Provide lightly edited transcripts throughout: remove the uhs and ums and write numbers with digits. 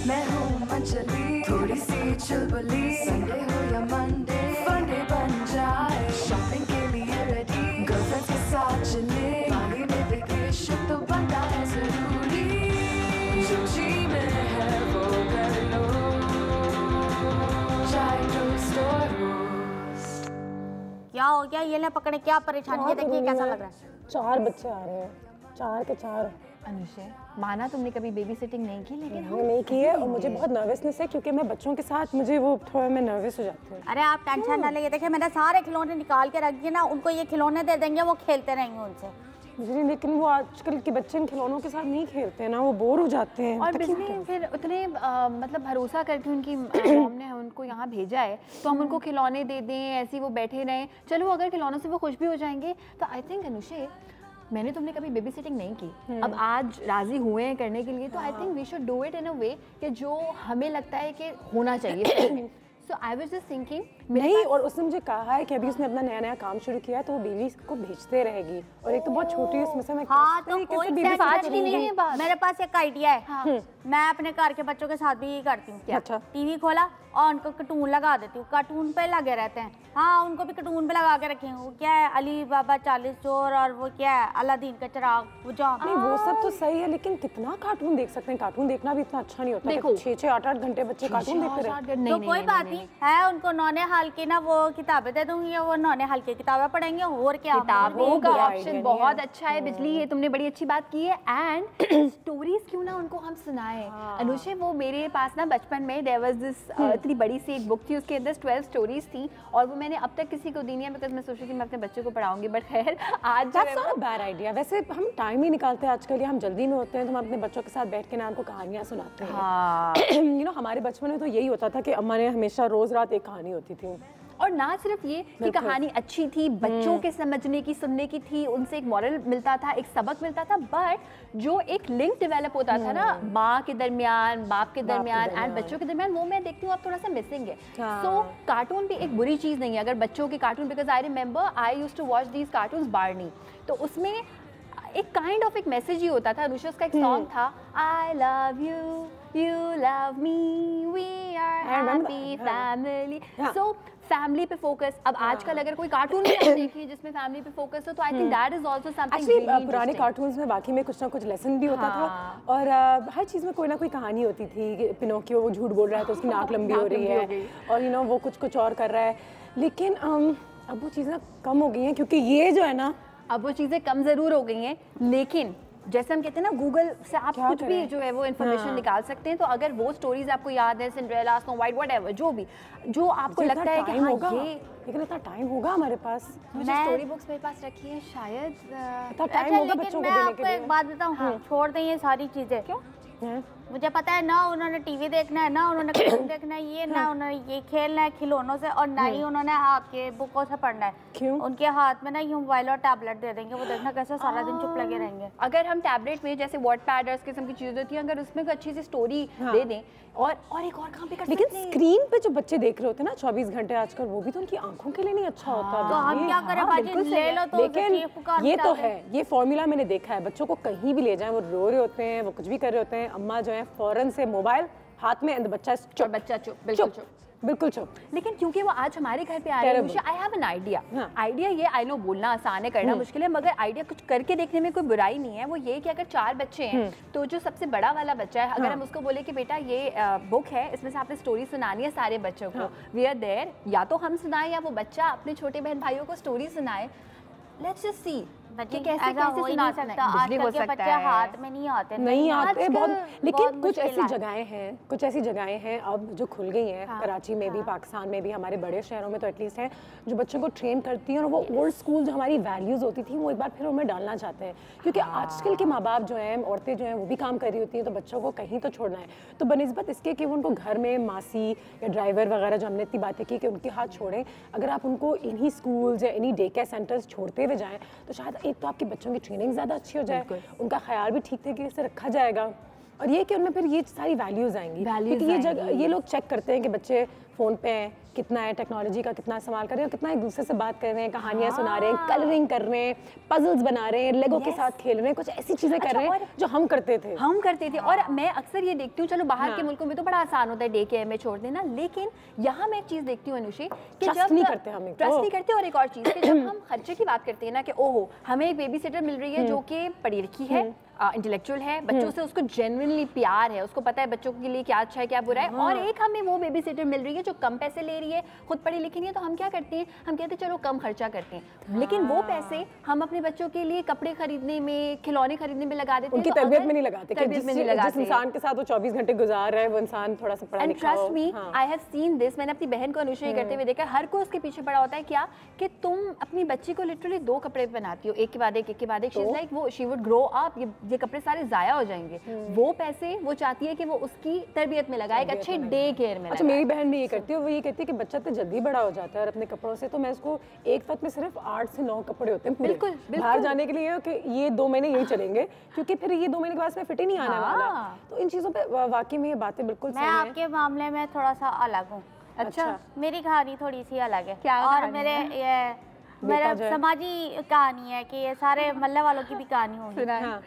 मैं हूँ मंचली, थोड़ी सी चुलबुली, संडे हो या मंडे, फंडे बन जाए, शॉपिंग के लिए रेडी, गर्लफ्रेंड्स के साथ चले, बाली में वेकेशन तो बनता है जरूरी, जो जी में है वो कर लो, चाय टोस्ट और रोस्ट। क्या हो गया? ये ले पकड़े, क्या परेशानी है? देखिए कैसा लग रहा है। 4 बच्चे आ रहे हैं, 4 के 4। अनुषे, माना तुमने कभी बेबी सिटिंग नहीं की, लेकिन हम नहीं की है और मुझे बहुत नर्वसनेस है क्योंकि मैं बच्चों के साथ मुझे वो थोड़ा मैं नर्वस हो जाती हूँ। अरे आप टेंशन ना ले, देखिए मैंने सारे खिलौने निकाल के रख दिए ना, उनको ये खिलौने दे देंगे, वो खेलते रहेंगे उनसे। मुझे लेकिन वो आजकल के बच्चे इन खिलौनों के साथ नहीं खेलते हैं ना, वो बोर हो जाते हैं। और बिजली फिर उतने मतलब भरोसा करके उनकी मॉम ने उनको यहाँ भेजा है तो हम उनको खिलौने दे दें, ऐसे वो बैठे रहें। चलो अगर खिलौनों से वो खुश भी हो जाएंगे तो आई थिंक अनुषे, मैंने तुमने कभी बेबी सिटिंग नहीं की, अब आज राजी हुए हैं करने के लिए, तो I think we should do it in a way कि जो हमें लगता है कि होना चाहिए। So I was just thinking नहीं, और उसने मुझे कहा है कि अभी उसने अपना नया काम शुरू किया है तो वो बेबी को भेजते रहेगी, और एक तो बहुत छोटी है उसमें से मैं हाँ, तो कोई आज की नहीं है बात। मेरे पास एक आइडिया है। हाँ। मैं अपने घर के बच्चों के साथ भी यही करती हूँ। अच्छा। टीवी खोला और उनको कार्टून लगा देती हूँ, कार्टून पे लगे रहते हैं। हाँ, उनको भी कार्टून पे लगा के रखे हैं। वो क्या है, अली बाबा 40 चोर, और वो क्या है, अलादीन का चिराग, वो जो नहीं वो सब तो सही है, लेकिन कितना कार्टून देख सकते हैं? कार्टून देखना भी इतना अच्छा नहीं होता। देखो 6-6 8-8 घंटे बच्चे कार्टून देखते रहे तो कोई बात नहीं है। उनको नौने हाल की ना वो किताबें दे दूंगी, वो नौने हाल की किताबें पढ़ेंगे। और क्या, किताबों का ऑप्शन बहुत अच्छा है बिजली, ये तुमने बड़ी अच्छी बात की है। एंड स्टोरीज क्यों ना उनको हम सुनाएं। अनुषे, वो मेरे पास ना बचपन में देयर वाज दिस इतनी बड़ी सी एक बुक थी, उसके अंदर 12 स्टोरीज थी, और वो मैंने अब तक किसी को दी नहीं है बिकॉज मैं सोच रही थी मैं अपने बच्चों को पढ़ाऊंगी। बट खैर आज that's not a bad idea. वैसे हम टाइम ही निकालते हैं आजकल, या हम जल्दी में होते हैं तो हम अपने बच्चों के साथ बैठ के ना उनको कहानियां सुनाते हैं। हाँ। यू नो, हमारे बचपन में तो यही होता था कि अम्मा ने हमेशा रोज रात एक कहानी होती थी, और ना सिर्फ ये कि कहानी अच्छी थी, बच्चों के समझने की, सुनने की थी, उनसे एक मॉरल मिलता था, एक सबक मिलता था, बट जो एक लिंक डेवलप होता था ना माँ के दरमियान, बाप के दरमियान एंड बच्चों के दरमियान, वो मैं देखती हूँ अब थोड़ा सा मिसिंग है। सो कार्टून भी एक बुरी चीज़ नहीं है अगर बच्चों के cartoon, because I remember I used to watch these cartoons Barney, तो उसमें एक काइंड ऑफ एक मैसेज ही होता था। अनुषा, उसका एक सॉन्ग था, I love you, you love me, we are happy family. So family पे फोकस। अब आजकल अगर कोई कार्टून भी आप देखिए जिसमें फैमिली पे फोकस हो, तो I think that is also something really interesting. पुराने कार्टून्स में बाकी में कुछ ना कुछ लेसन भी होता था, और हर चीज़ में कोई ना कोई कहानी होती थी कि पिनोकियो वो झूठ बोल रहा है तो उसकी नाक लंबी हो रही है, और यू नो वो कुछ और कर रहा है। लेकिन अब वो चीज़ें कम हो गई हैं, क्योंकि ये जो है ना, अब वो चीज़ें कम ज़रूर हो गई हैं, लेकिन जैसे हम कहते हैं ना, गूगल से आप कुछ भी जो है वो इन्फॉर्मेशन निकाल सकते हैं। तो अगर वो स्टोरीज आपको याद है, सिंड्रेला, स्नो वाइट, व्हाटएवर, जो भी जो आपको लगता है कि हाँ ये, लेकिन इतना टाइम होगा हमारे पास? मुझे स्टोरी बुक्स मेरे पास रखी है शायद। इतना टाइम होगा बच्चों को देने के लिए? मैं आपको एक बात बताऊँ, छोड़ दें ये सारी चीज़ें। क्यों? मुझे पता है ना उन्होंने टीवी देखना है, ना उन्होंने कार्टून देखना है, ये ना उन्होंने ये खेलना है खिलौनों से, और ना ही उन्होंने आपके बुकों से पढ़ना है। क्यों? उनके हाथ में ना ये मोबाइल और टैबलेट दे देंगे, वो देखना कैसे सारा दिन चुप लगे रहेंगे। अगर हम टैबलेट में जैसे वॉटपैड इस किस्म की चीज़ें होती हैं, अगर उसमें कोई अच्छी सी स्टोरी दे दें, और एक और काम भी कर सकते हैं। लेकिन स्क्रीन पे जो बच्चे देख रहे होते हैं ना 24 घंटे आजकल, वो भी तो उनकी आंखों के लिए नहीं अच्छा होता। तो हम क्या करें बाजी, ले लो तो लेकिन ये तो है, ये फॉर्मूला मैंने देखा है, बच्चों को कहीं भी ले जाएं, वो रो रहे होते हैं, वो कुछ भी कर रहे होते हैं, अम्मा जो है फौरन से मोबाइल हाथ में, एंड बच्चा चुप, बिल्कुल चुप, बिल्कुल चुप। लेकिन क्योंकि वो आज हमारे घर पे आ रहे हैं, I have an idea. Idea ये, आई नो बोलना आसान है, करना मुश्किल है, मगर आइडिया कुछ करके देखने में कोई बुराई नहीं है। वो ये कि अगर 4 बच्चे हैं तो जो सबसे बड़ा वाला बच्चा है, अगर हम उसको बोले कि बेटा ये बुक है, इसमें से आपने स्टोरी सुनानी है सारे बच्चों को, वी आर देयर, या तो हम सुनाएं या वो बच्चा अपने छोटे बहन भाइयों को स्टोरी सुनाए। लेट्स जस्ट सी कि कैसे हो ही नहीं सकता। आजकल के बच्चे हाथ में नहीं आते बहुत, लेकिन कुछ ऐसी जगहें हैं अब जो खुल गई हैं, कराची में भी, पाकिस्तान में भी, हमारे बड़े शहरों में तो एटलीस्ट है, जो बच्चों को ट्रेन करती हैं, और वो ओल्ड स्कूल जो हमारी वैल्यूज होती थी वो एक बार फिर उनमें डालना चाहते हैं, क्योंकि आजकल के माँ बाप जो हैं, औरतें जो हैं, वो भी काम कर रही होती हैं, तो बच्चों को कहीं तो छोड़ना है। तो बनिस्बत इसके कि वो उनको घर में मासी या ड्राइवर वगैरह, जो हमने इतनी बातें की कि उनके हाथ छोड़ें, अगर आप उनको इन्हीं स्कूल्स या इन्हीं डे केयर सेंटर्स छोड़ते हुए जाएँ, तो शायद एक तो आपके बच्चों की ट्रेनिंग ज़्यादा अच्छी हो जाए, उनका ख्याल भी ठीक तरीके से रखा जाएगा, और ये कि उनमें फिर ये सारी वैल्यूज आएंगी, क्योंकि ये लोग चेक करते हैं कि बच्चे फ़ोन पे हैं, कितना है टेक्नोलॉजी का, कितना इस्तेमाल कर रहे हैं, कितना एक दूसरे से बात कर रहे हैं, कहानियाँ सुना रहे हैं, कलरिंग कर रहे हैं, पजल्स बना रहे हैं, लेगो के साथ खेल रहे हैं, कुछ ऐसी चीज़ें कर रहे हैं जो हम करते थे। और मैं अक्सर ये देखती हूँ, चलो बाहर के मुल्कों में तो बड़ा आसान होता है डे केयर में छोड़ देना, लेकिन यहाँ मैं एक चीज़ देखती हूँ अनुषी कि ट्रस्ट नहीं करते हम, ट्रस्ट नहीं करते। और एक और चीज़ कि जब हम खर्चे की बात करते हैं ना कि ओहो हमें एक बेबी सिटर मिल रही है जो कि पढ़ी लिखी है, इंटेलेक्चुअल है, बच्चों से उसको जेन्युइनली प्यार है, उसको पता है बच्चों के लिए क्या अच्छा है क्या बुरा है, और एक हमें वो बेबी सिटर मिल रही है जो कम पैसे ले रही है, खुद पढ़ी लिखी नहीं है, तो हम क्या करते हैं, हम कहते हैं चलो कम खर्चा करते हैं, लेकिन वो पैसे हम अपने बच्चों के लिए कपड़े खरीदने में, खिलौने खरीदने में लगा देते हैं, उनकी तरबियत में नहीं लगाते। जिस इंसान के साथ वो 24 घंटे गुजार रहा है वो इंसान थोड़ा सा पढ़ा लिखा हो। Trust me, I have seen this, मैंने अपनी बहन को अनुषा करते हुए देखा, हर कोई उसके पीछे पड़ा होता है क्या कि तुम अपनी बच्ची को लिटरली 2 कपड़े पहनाती हो, एक के बाद एक के बाद एक, शी इज लाइक वो शी वुड ग्रो अप, ये कपड़े सारे जाया हो जाएंगे, वो पैसे वो चाहती है कि वो उसकी तरबियत में लगाए, एक अच्छे डे केयर में। अच्छा, मेरी बहन भी ये करती है, वो ये कहती है कि बच्चा तो जल्दी बड़ा हो जाता है और अपने कपड़ों से, तो मैं उसको एक वक्त में सिर्फ 8 से 9 कपड़े होते हैं पूरे बाहर जाने के लिए कि ये 2 महीने यही चलेंगे, क्योंकि फिर ये 2 महीने के बाद में फिट ही नहीं आने वाला। तो इन चीज़ों पे वाकई में ये बातें बिल्कुल सही हैं। मैं आपके मामले में थोड़ा सा अलग हूँ। अच्छा, मेरी कहानी थोड़ी सी अलग है। क्या और मेरा समाजी कहानी है कि ये सारे मोहल्ले वालों की भी कहानी होगी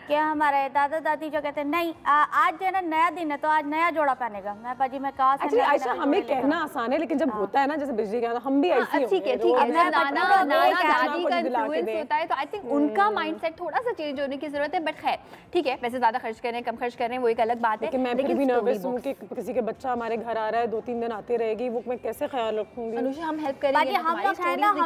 कि हमारे दादा दादी जो कहते हैं नहीं आज जो है ना नया दिन है तो आज नया जोड़ा पहनेगा। मैं पाजी मैं कहा ऐसा हमें कहना आसान है, लेकिन जब होता है ना जैसे बिजली का, हम भी ऐसे ठीक है नाना दादी का इन्फ्लुएंस होता है, तो आई थिंक उनका माइंडसेट थोड़ा सा चेंज होने की जरूरत है। बट खैर ठीक है, वैसे ज्यादा खर्च कर रहे हैं कम खर्च कर रहे हैं वो एक अलग बात है, मैं फिर भी नर्वस हूँ कि किसी के बच्चा हमारे घर आ रहा है 2-3 दिन आते रहेगी, वो मैं कैसे ख्याल रखूंगी। अनुषा हम हेल्प करेंगे, हम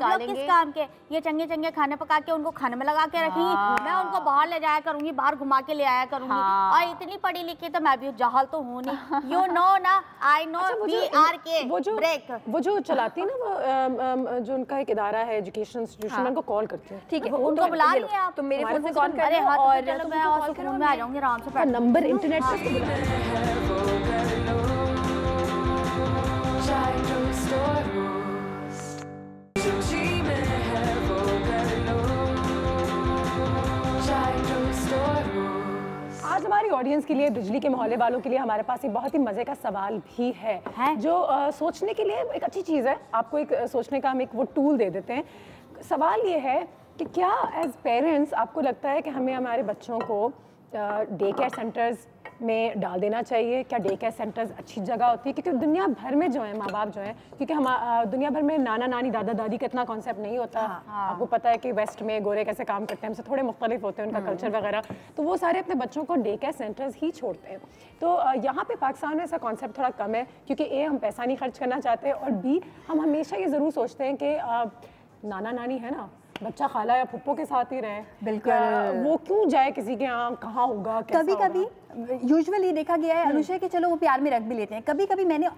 लोग किस काम के, ये चंगे चंगे खाने पका के उनको खाने में लगा के रखेंगी, मैं उनको बाहर ले जाया करूंगी, बाहर घुमा के ले आया करूंगी। और इतनी पढ़ी लिखी तो मैं भी जहाल तो हूँ नहीं, यू नो ना, आई नो BRK ब्रेक। वो जो चलाती है ना, वो जो उनका एक इदारा है एजुकेशन इंस्टीट्यूशन, उनको कॉल करती है। ठीक है, उनको बुला रही हैं आप, तुम मेरे फोन से कॉल कर, और चलो मैं और में आ जाऊंगी आराम से। नंबर इंटरनेट पे आज हमारी ऑडियंस के लिए, बिजली के मोहल्ले वालों के लिए हमारे पास एक बहुत ही मजे का सवाल भी है जो सोचने के लिए एक अच्छी चीज़ है। आपको एक सोचने का हम एक वो टूल दे देते हैं। सवाल ये है कि क्या एज पेरेंट्स आपको लगता है कि हमें हमारे बच्चों को डे केयर सेंटर्स में डाल देना चाहिए? क्या डे केयर सेंटर्स अच्छी जगह होती है? क्योंकि दुनिया भर में जो है माँ बाप जो है, क्योंकि हम दुनिया भर में नाना नानी दादा दादी का इतना कॉन्सेप्ट नहीं होता। आपको पता है कि वेस्ट में गोरे कैसे काम करते हैं, हमसे थोड़े मुख्तलिफ होते हैं उनका कल्चर वगैरह, तो वो सारे अपने बच्चों को डे केयर सेंटर्स ही छोड़ते हैं। तो यहाँ पे पाकिस्तान में ऐसा कॉन्सेप्ट थोड़ा कम है, क्योंकि ए हम पैसा नहीं खर्च करना चाहते, और बी हम हमेशा ये ज़रूर सोचते हैं कि नाना नानी है ना, बच्चा खाला या फुप्पो के साथ ही रहे, बिल्कुल वो क्यों जाए किसी के यहाँ, कहाँ होगा, कभी कभी यूजुअली देखा गया है अनुषा कि चलो वो प्यार में रख भी लेते हैं। कभी कभी मैंने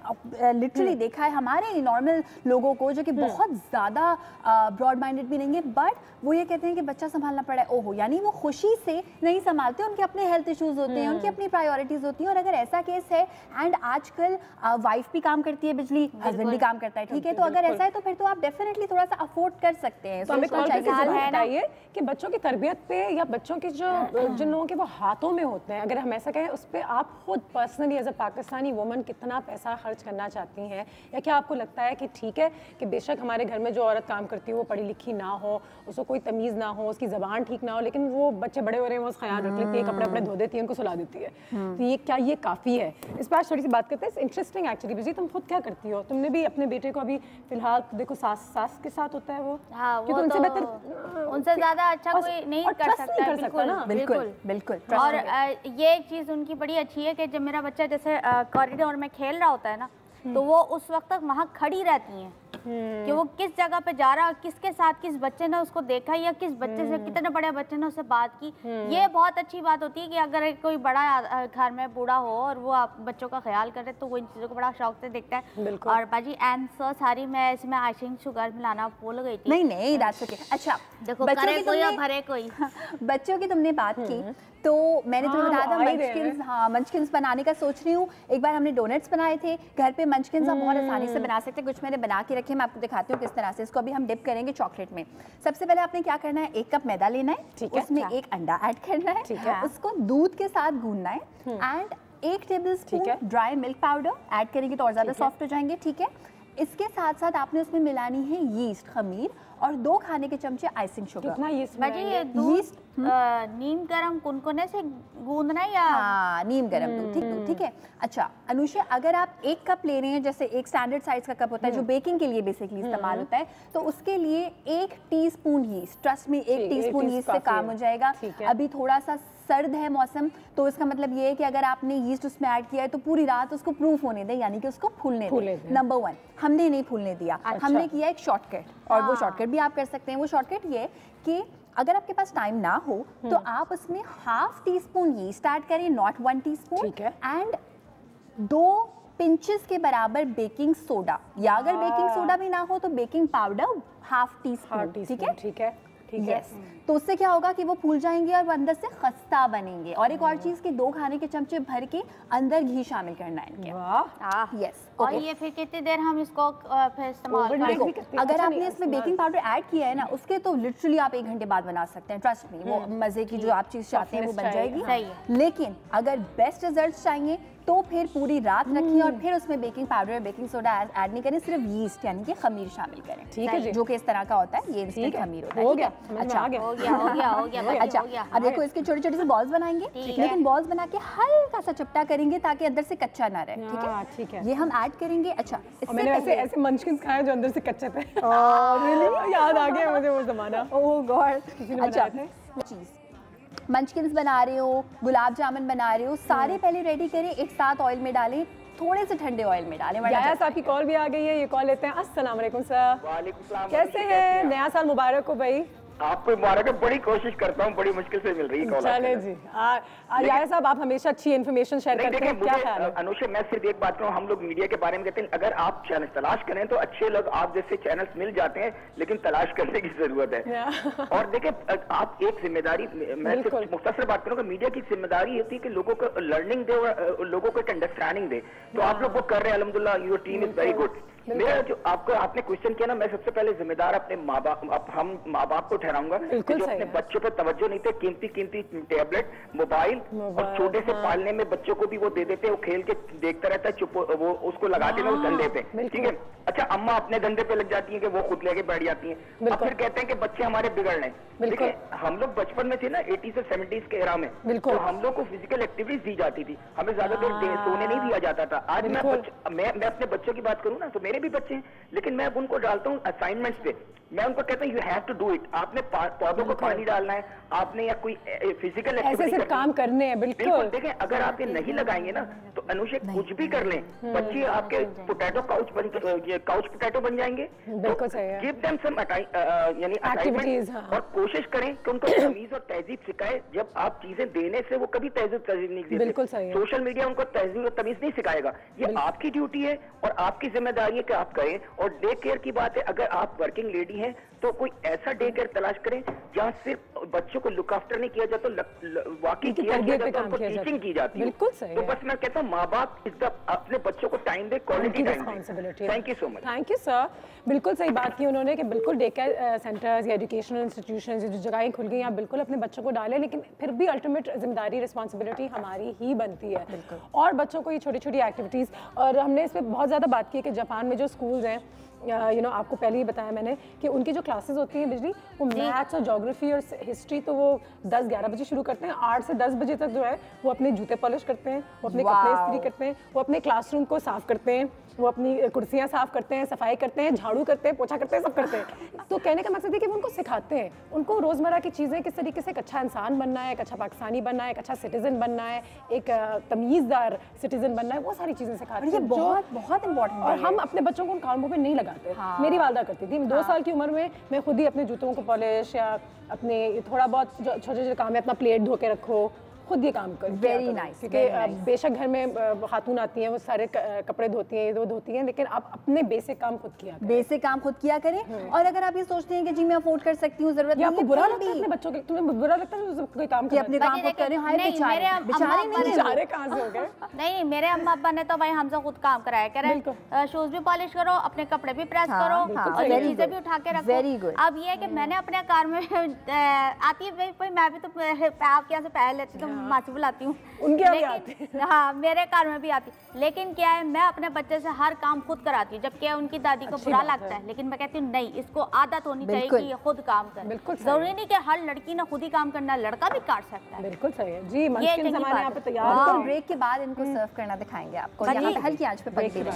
लिटरली देखा है हमारे नॉर्मल लोगों को जो कि बहुत ज़्यादा ब्रॉड माइंडेड भी नहीं है, बट वो ये कहते हैं कि बच्चा संभालना पड़ा है, ओहो, यानी वो खुशी से नहीं संभालते, उनके अपने हेल्थ इश्यूज होते हैं, उनकी अपनी प्रायोरिटीज़ होती हैं। और अगर ऐसा केस है, एंड आजकल वाइफ भी काम करती है बिजली, हस्बैंड भी काम करता है, ठीक है, तो अगर ऐसा है तो फिर तो आप डेफिनेटली थोड़ा सा अफोर्ड कर सकते हैं। बताइए कि बच्चों की तरबियत पे या बच्चों के जो जिन लोगों के वो हाथों में होते हैं, अगर हम ऐसा कहें, उस पर आप खुद personally as a Pakistani woman कितना पैसा खर्च करना चाहती हैं? या क्या आपको लगता है कि ठीक है कि बेशक हमारे घर में जो औरत काम करती है वो पढ़ी लिखी ना हो, उसको कोई तमीज़ ना हो, उसकी ज़बान ठीक ना हो, लेकिन वो बच्चे बड़े हो रहे हैं वो ख्याल रख लेती है, कपड़े धो देती है, उनको सुला देती है, तो ये क्या ये काफ़ी है? इस पर आज थोड़ी सी बात करते हैं। Interesting actually. बिजी, तुम खुद क्या करती हो? तुमने भी अपने बेटे को अभी फिलहाल देखो सास के साथ होता है वो, क्योंकि उनसे बेहतर, उनसे ज़्यादा अच्छा कोई नहीं कर सकता। बिल्कुल। और ये एक चीज़ उनकी बड़ी अच्छी है कि जब मेरा बच्चा जैसे कॉरिडोर में खेल रहा होता है ना, तो वो उस वक्त तक वहाँ खड़ी रहती हैं कि वो किस जगह पे जा रहा है, किसके साथ, किस बच्चे ने उसको देखा या किस बच्चे से, कितने बड़े बच्चे ने उससे बात की। ये बहुत अच्छी बात होती है कि अगर कोई बड़ा घर में बूढ़ा हो और वो आप बच्चों का ख्याल करे तो वो इन चीज़ों को बड़ा शौक से देखता है। और बाजी एंड सो सारी मैं इसमें आइसिंग शुगर मिलाना भूल गई थी। नहीं दैट्स ओके। अच्छा देखो, करे कोई या भरे कोई। बच्चों की तुमने बात की तो मैंने तुम्हें बताया था मंचकिंस, मंचकिंस बनाने का सोच रही हूँ। एक बार हमने डोनट्स बनाए थे घर पे। मंचकिंस आप बहुत आसानी से बना सकते हैं, कुछ मैंने बना के रखे देखिए मैं आपको दिखाती हूँ किस तरह से इसको अभी हम डिप करेंगे चॉकलेट में। सबसे पहले आपने क्या करना है, 1 कप मैदा लेना है, उसमें 1 अंडा ऐड करना है, उसको दूध के साथ गूंदना है and 1 tablespoon dry milk powder add करेंगे तो और ज़्यादा सॉफ्ट हो जाएंगे। ठीक है, इसके साथ साथ आपने उसमें मिलानी है यीस्ट, खमीर, और 2 खाने के चमचे आइसिंग शुगर। कितना यीस्ट? नीम गरम कुनकुने से गूंदना या? हाँ, नीम गरम दूध। ठीक है। अच्छा अनुषा, अगर आप 1 कप ले रहे हैं, जैसे एक स्टैंडर्ड साइज का कप होता है जो बेकिंग के लिए बेसिकली इस्तेमाल होता है, तो उसके लिए 1 टीस्पून यीस्ट, ट्रस्ट में 1 टीस्पून यीस्ट से काम हो जाएगा। अभी थोड़ा सा सर्द है मौसम, तो इसका मतलब ये है कि अगर आपने यीस्ट उसमें ऐड किया है तो पूरी रात उसको प्रूफ होने दें, यानी कि उसको फूलने दें। नंबर 1 हमने नहीं फूलने दिया। हमने किया एक शॉर्टकट, और वो शॉर्टकट भी आप कर सकते हैं। वो शॉर्टकट ये कि अगर आपके पास टाइम ना हो तो आप उसमें ½ टीस्पून यीस्ट ऐड करें, नॉट 1 टीस्पून, एंड 2 पिंचेस के बराबर बेकिंग सोडा, या अगर बेकिंग सोडा भी ना हो तो बेकिंग पाउडर ½ टीस्पून। ठीक है। यस, तो उससे क्या होगा कि वो फूल जाएंगे और वो अंदर से खस्ता बनेंगे। और एक और चीज कि 2 खाने के चमचे भर के अंदर घी शामिल करना है इनके। वाह, यस। और ये फिर कितनी देर हम इसको फिर इस्तेमाल करेंगे? अगर आपने इसमें बेकिंग पाउडर ऐड किया है ना, उसके तो लिटरली आप 1 घंटे बाद बना सकते हैं, ट्रस्ट मी। वो मजे की जो आप चीज चाहते हैं वो बन जाएगी। लेकिन अगर बेस्ट रिजल्ट चाहिए तो फिर पूरी रात रखिए और फिर उसमें baking powder, baking soda add नहीं करें, सिर्फ यीस्ट यानी कि खमीर शामिल करें। ठीक है, जो कि इस तरह का होता है, ये इंस्टेंट खमीर होता है। हो गया, अच्छा हो गया। अच्छा, अब देखो इसके छोटे छोटे से बॉल्स बनाएंगे, लेकिन बॉल्स बना के हल्का सा चपटा करेंगे ताकि अंदर से कच्चा ना रहे। ठीक है, ये हम ऐड करेंगे। अच्छा, मैंने ऐसे मंचकिंस खाए जो अंदर से कच्चे थे। याद आ गया मुझे वो ज़माना। ओह गॉड। अच्छा, चीज़ मंचकिंस बना रहे हो, गुलाब जामुन बना रहे हो, सारे पहले रेडी करें, एक साथ ऑयल में डालें, थोड़े से ठंडे ऑयल में डालें। याया साहब की कॉल भी आ गई है, ये कॉल लेते हैं। अस्सलाम वालेकुम सर। वालेकुम सलाम। कैसे हैं? नया साल मुबारक हो भाई। आपको मुबारक है, बड़ी कोशिश करता हूँ, बड़ी मुश्किल से मिल रही है कॉल। चले जी। याया साहब, आप हमेशा अच्छी इन्फॉर्मेशन शेयर करते हैं, क्या ख्याल है? अनुषा, मैं सिर्फ एक बात कहूँ, हम लोग मीडिया के बारे में कहते हैं अगर आप चैनल तलाश करें तो अच्छे लोग आप जैसे चैनल्स मिल जाते हैं, लेकिन तलाश करने की जरूरत है। और देखिए, आप एक जिम्मेदारी, मैं सिर्फ मुख्तसर बात करूँगा, मीडिया की जिम्मेदारी होती है कि लोगों को लर्निंग दे और लोगों को एक अंडरस्टैंडिंग दे। तो आप लोग वो कर रहे हैं, अल्हम्दुलिल्लाह, your team is very good. मेरा जो आपने क्वेश्चन किया ना, मैं सबसे पहले जिम्मेदार अपने हम माँ बाप को ठहराऊंगा कि जो अपने बच्चों पर तवज्जो नहीं थे, कीमती टैबलेट, मोबाइल और छोटे से पालने में बच्चों को भी वो दे देते, वो खेल के देखता रहता है, चुप वो उसको लगाते हैं उस धंधे पे। ठीक है, अच्छा, अम्मा अपने धंधे पे लग जाती है कि वो खुद लेके बैठ जाती हैं, अब फिर कहते हैं कि बच्चे हमारे बिगड़ रहे हैं। देखिए, हम लोग बचपन में थे ना 80s और 70s के एरा में, तो हम लोग को फिजिकल एक्टिविटीज दी जाती थी, हमें ज्यादा देर सोने नहीं दिया जाता था। आज मैं अपने बच्चों की बात करूँ ना, तो मेरे भी बच्चे हैं, लेकिन मैं उनको डालता हूँ असाइनमेंट्स पे, मैं उनको कहता हूँ you have to do it. आपने पौधों को पानी डालना है, आपने या कोई फिजिकल एक्टिविटी काम करने हैं। बिल्कुल देखें, अगर आप ये नहीं लगाएंगे ना तो अनुषा कुछ भी कर लें, बच्चे आपके पोटैटो काउच पोटैटो बन जाएंगे। बिल्कुल सही है। गिव देम सम यानी एक्टिविटीज, और कोशिश करें कि उनको तमीज और तहजीब सिखाए। जब आप चीजें देने से वो कभी तहजीब नहीं देते। बिल्कुल सही है। सोशल मीडिया उनको तहजीब और तमीज नहीं सिखाएगा, ये आपकी ड्यूटी है और आपकी जिम्मेदारी है कि आप करें। और डे केयर की बात है, अगर आप वर्किंग लेडी हैं तो कोई ऐसा डे केयर तलाश करें जहाँ सिर्फ बच्चों को लुक आफ्टर नहीं किया जाता, वाकई किया जाता, उनको टीचिंग की जाती है। बिल्कुल सही। तो बस मैं कहता हूँ माँ बाप अपने बच्चों को time they, quality time. Thank you so much. Thank you sir. बिल्कुल सही बात की उन्होंने कि बिल्कुल डे केयर सेंटर्स या एजुकेशनल इंस्टीट्यूशंस जो जगहें खुल गई, आप बिल्कुल अपने बच्चों को डालें, लेकिन फिर भी अल्टीमेट जिम्मेदारी, रिस्पॉन्सिबिलिटी हमारी ही बनती है। और बच्चों को ये छोटी छोटी एक्टिविटीज़, और हमने इस पर बहुत ज़्यादा बात की है कि जापान में जो स्कूल्स हैं, आपको पहले ही बताया मैंने कि उनकी जो क्लासेस होती हैं बिजली, वो मैथ्स और ज्योग्राफी और हिस्ट्री तो वो 10-11 बजे शुरू करते हैं, 8 से 10 बजे तक जो है वो अपने जूते पॉलिश करते हैं, वो अपने कपड़े इस्त्री करते हैं, वो अपने क्लासरूम को साफ करते हैं, वो अपनी कुर्सियाँ साफ करते हैं, सफाई करते हैं, झाड़ू करते हैं, पोछा करते हैं, सब करते हैं। तो कहने का मकसद है कि वो उनको सिखाते हैं, उनको रोज़मर्रा की चीज़ें किस तरीके से एक अच्छा इंसान बनना है, एक अच्छा पाकिस्तानी बनना है, एक अच्छा सिटीजन बनना है, एक तमीज़दार सिटीजन बनना है, वो सारी चीज़ें सिखाते हैं। ये बहुत बहुत इंपॉर्टेंट है। और हम अपने बच्चों को उन कामों में नहीं लगाते। मेरी वालदा करती थी, 2 साल की उम्र में मैं खुद ही अपने जूतों को पॉलिश या अपने थोड़ा बहुत जो छोटे छोटे काम है, अपना प्लेट धो के रखो, खुद ये काम करो। वेरी नाइस, क्योंकि बेशक घर में खातून आती हैं, वो सारे कपड़े धोती हैं, ये वो धोती हैं, लेकिन आप अपने बेसिक काम खुद किया करें। बेसिक काम खुद किया करें। और अगर आप ये सोचते हैं कि जी मैं अफोर्ड कर सकती हूँ, जरूरत नहीं है, आपको बुरा लगता है अपने बच्चों के, तुम्हें बुरा लगता है कोई काम कि अपने काम खुद करें? हाय बेचारे, बेचारे बेचारे कहाँ से हो गए? नहीं, मेरे अम्मा अब्बा ने तो भाई हमसे खुद काम कराया, कह रहे शूज भी पॉलिश करो, अपने कपड़े भी प्रेस करो और ये चीजें भी उठा के रखो। Very good. अब ये है कि मैंने अपने कार में आती है भाई, मैं भी तो आपके यहाँ से पहले लेती तो मासी बुलाती हूँ, उनके यहाँ भी आती है। हाँ, मेरे कार में भी आती, लेकिन क्या है मैं अपने बच्चे से हर काम खुद कराती हूँ, जबकि उनकी दादी को बुरा लगता है, लेकिन मैं कहती हूँ नहीं, इसको आदत होनी चाहिए कि ये खुद काम करे। जरूरी नहीं कि हर लड़की ने खुद ही काम करना, लड़का भी कर सकता है। बिल्कुल सही है जी। मंचकिन ज़माने यहाँ पे तैयार हो। ब्रेक के बाद इनको सर्व करना दिखाएंगे आपको। यहाँ पे हल्की आंच पे पक भी रही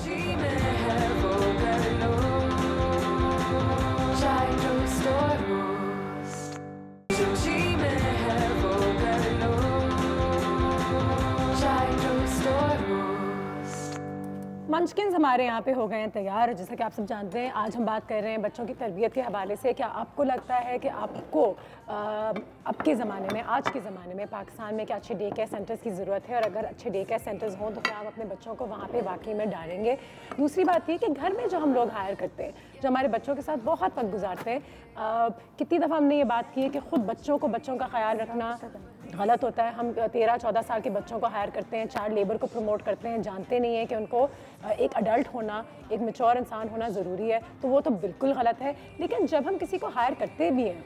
मंचकिन हमारे यहाँ पे हो गए हैं तैयार। जैसा कि आप सब जानते हैं, आज हम बात कर रहे हैं बच्चों की तरबियत के हवाले से। क्या आपको लगता है कि आपको अब के ज़माने में, आज के ज़माने में पाकिस्तान में क्या अच्छे डे केयर सेंटर्स की ज़रूरत है? और अगर अच्छे डे केयर सेंटर्स हों तो क्या आप अपने बच्चों को वहाँ पे वाकई में डालेंगे? दूसरी बात ये कि घर में जो हम लोग हायर करते हैं, जो हमारे बच्चों के साथ बहुत वक्त गुजारते हैं, कितनी दफ़ा हमने ये बात की है कि ख़ुद बच्चों का ख्याल रखना गलत होता है। हम 13-14 साल के बच्चों को हायर करते हैं, चाइल्ड लेबर को प्रमोट करते हैं, जानते नहीं हैं कि उनको एक अडल्ट होना, एक मैच्योर इंसान होना ज़रूरी है, तो वो तो बिल्कुल गलत है। लेकिन जब हम किसी को हायर करते भी हैं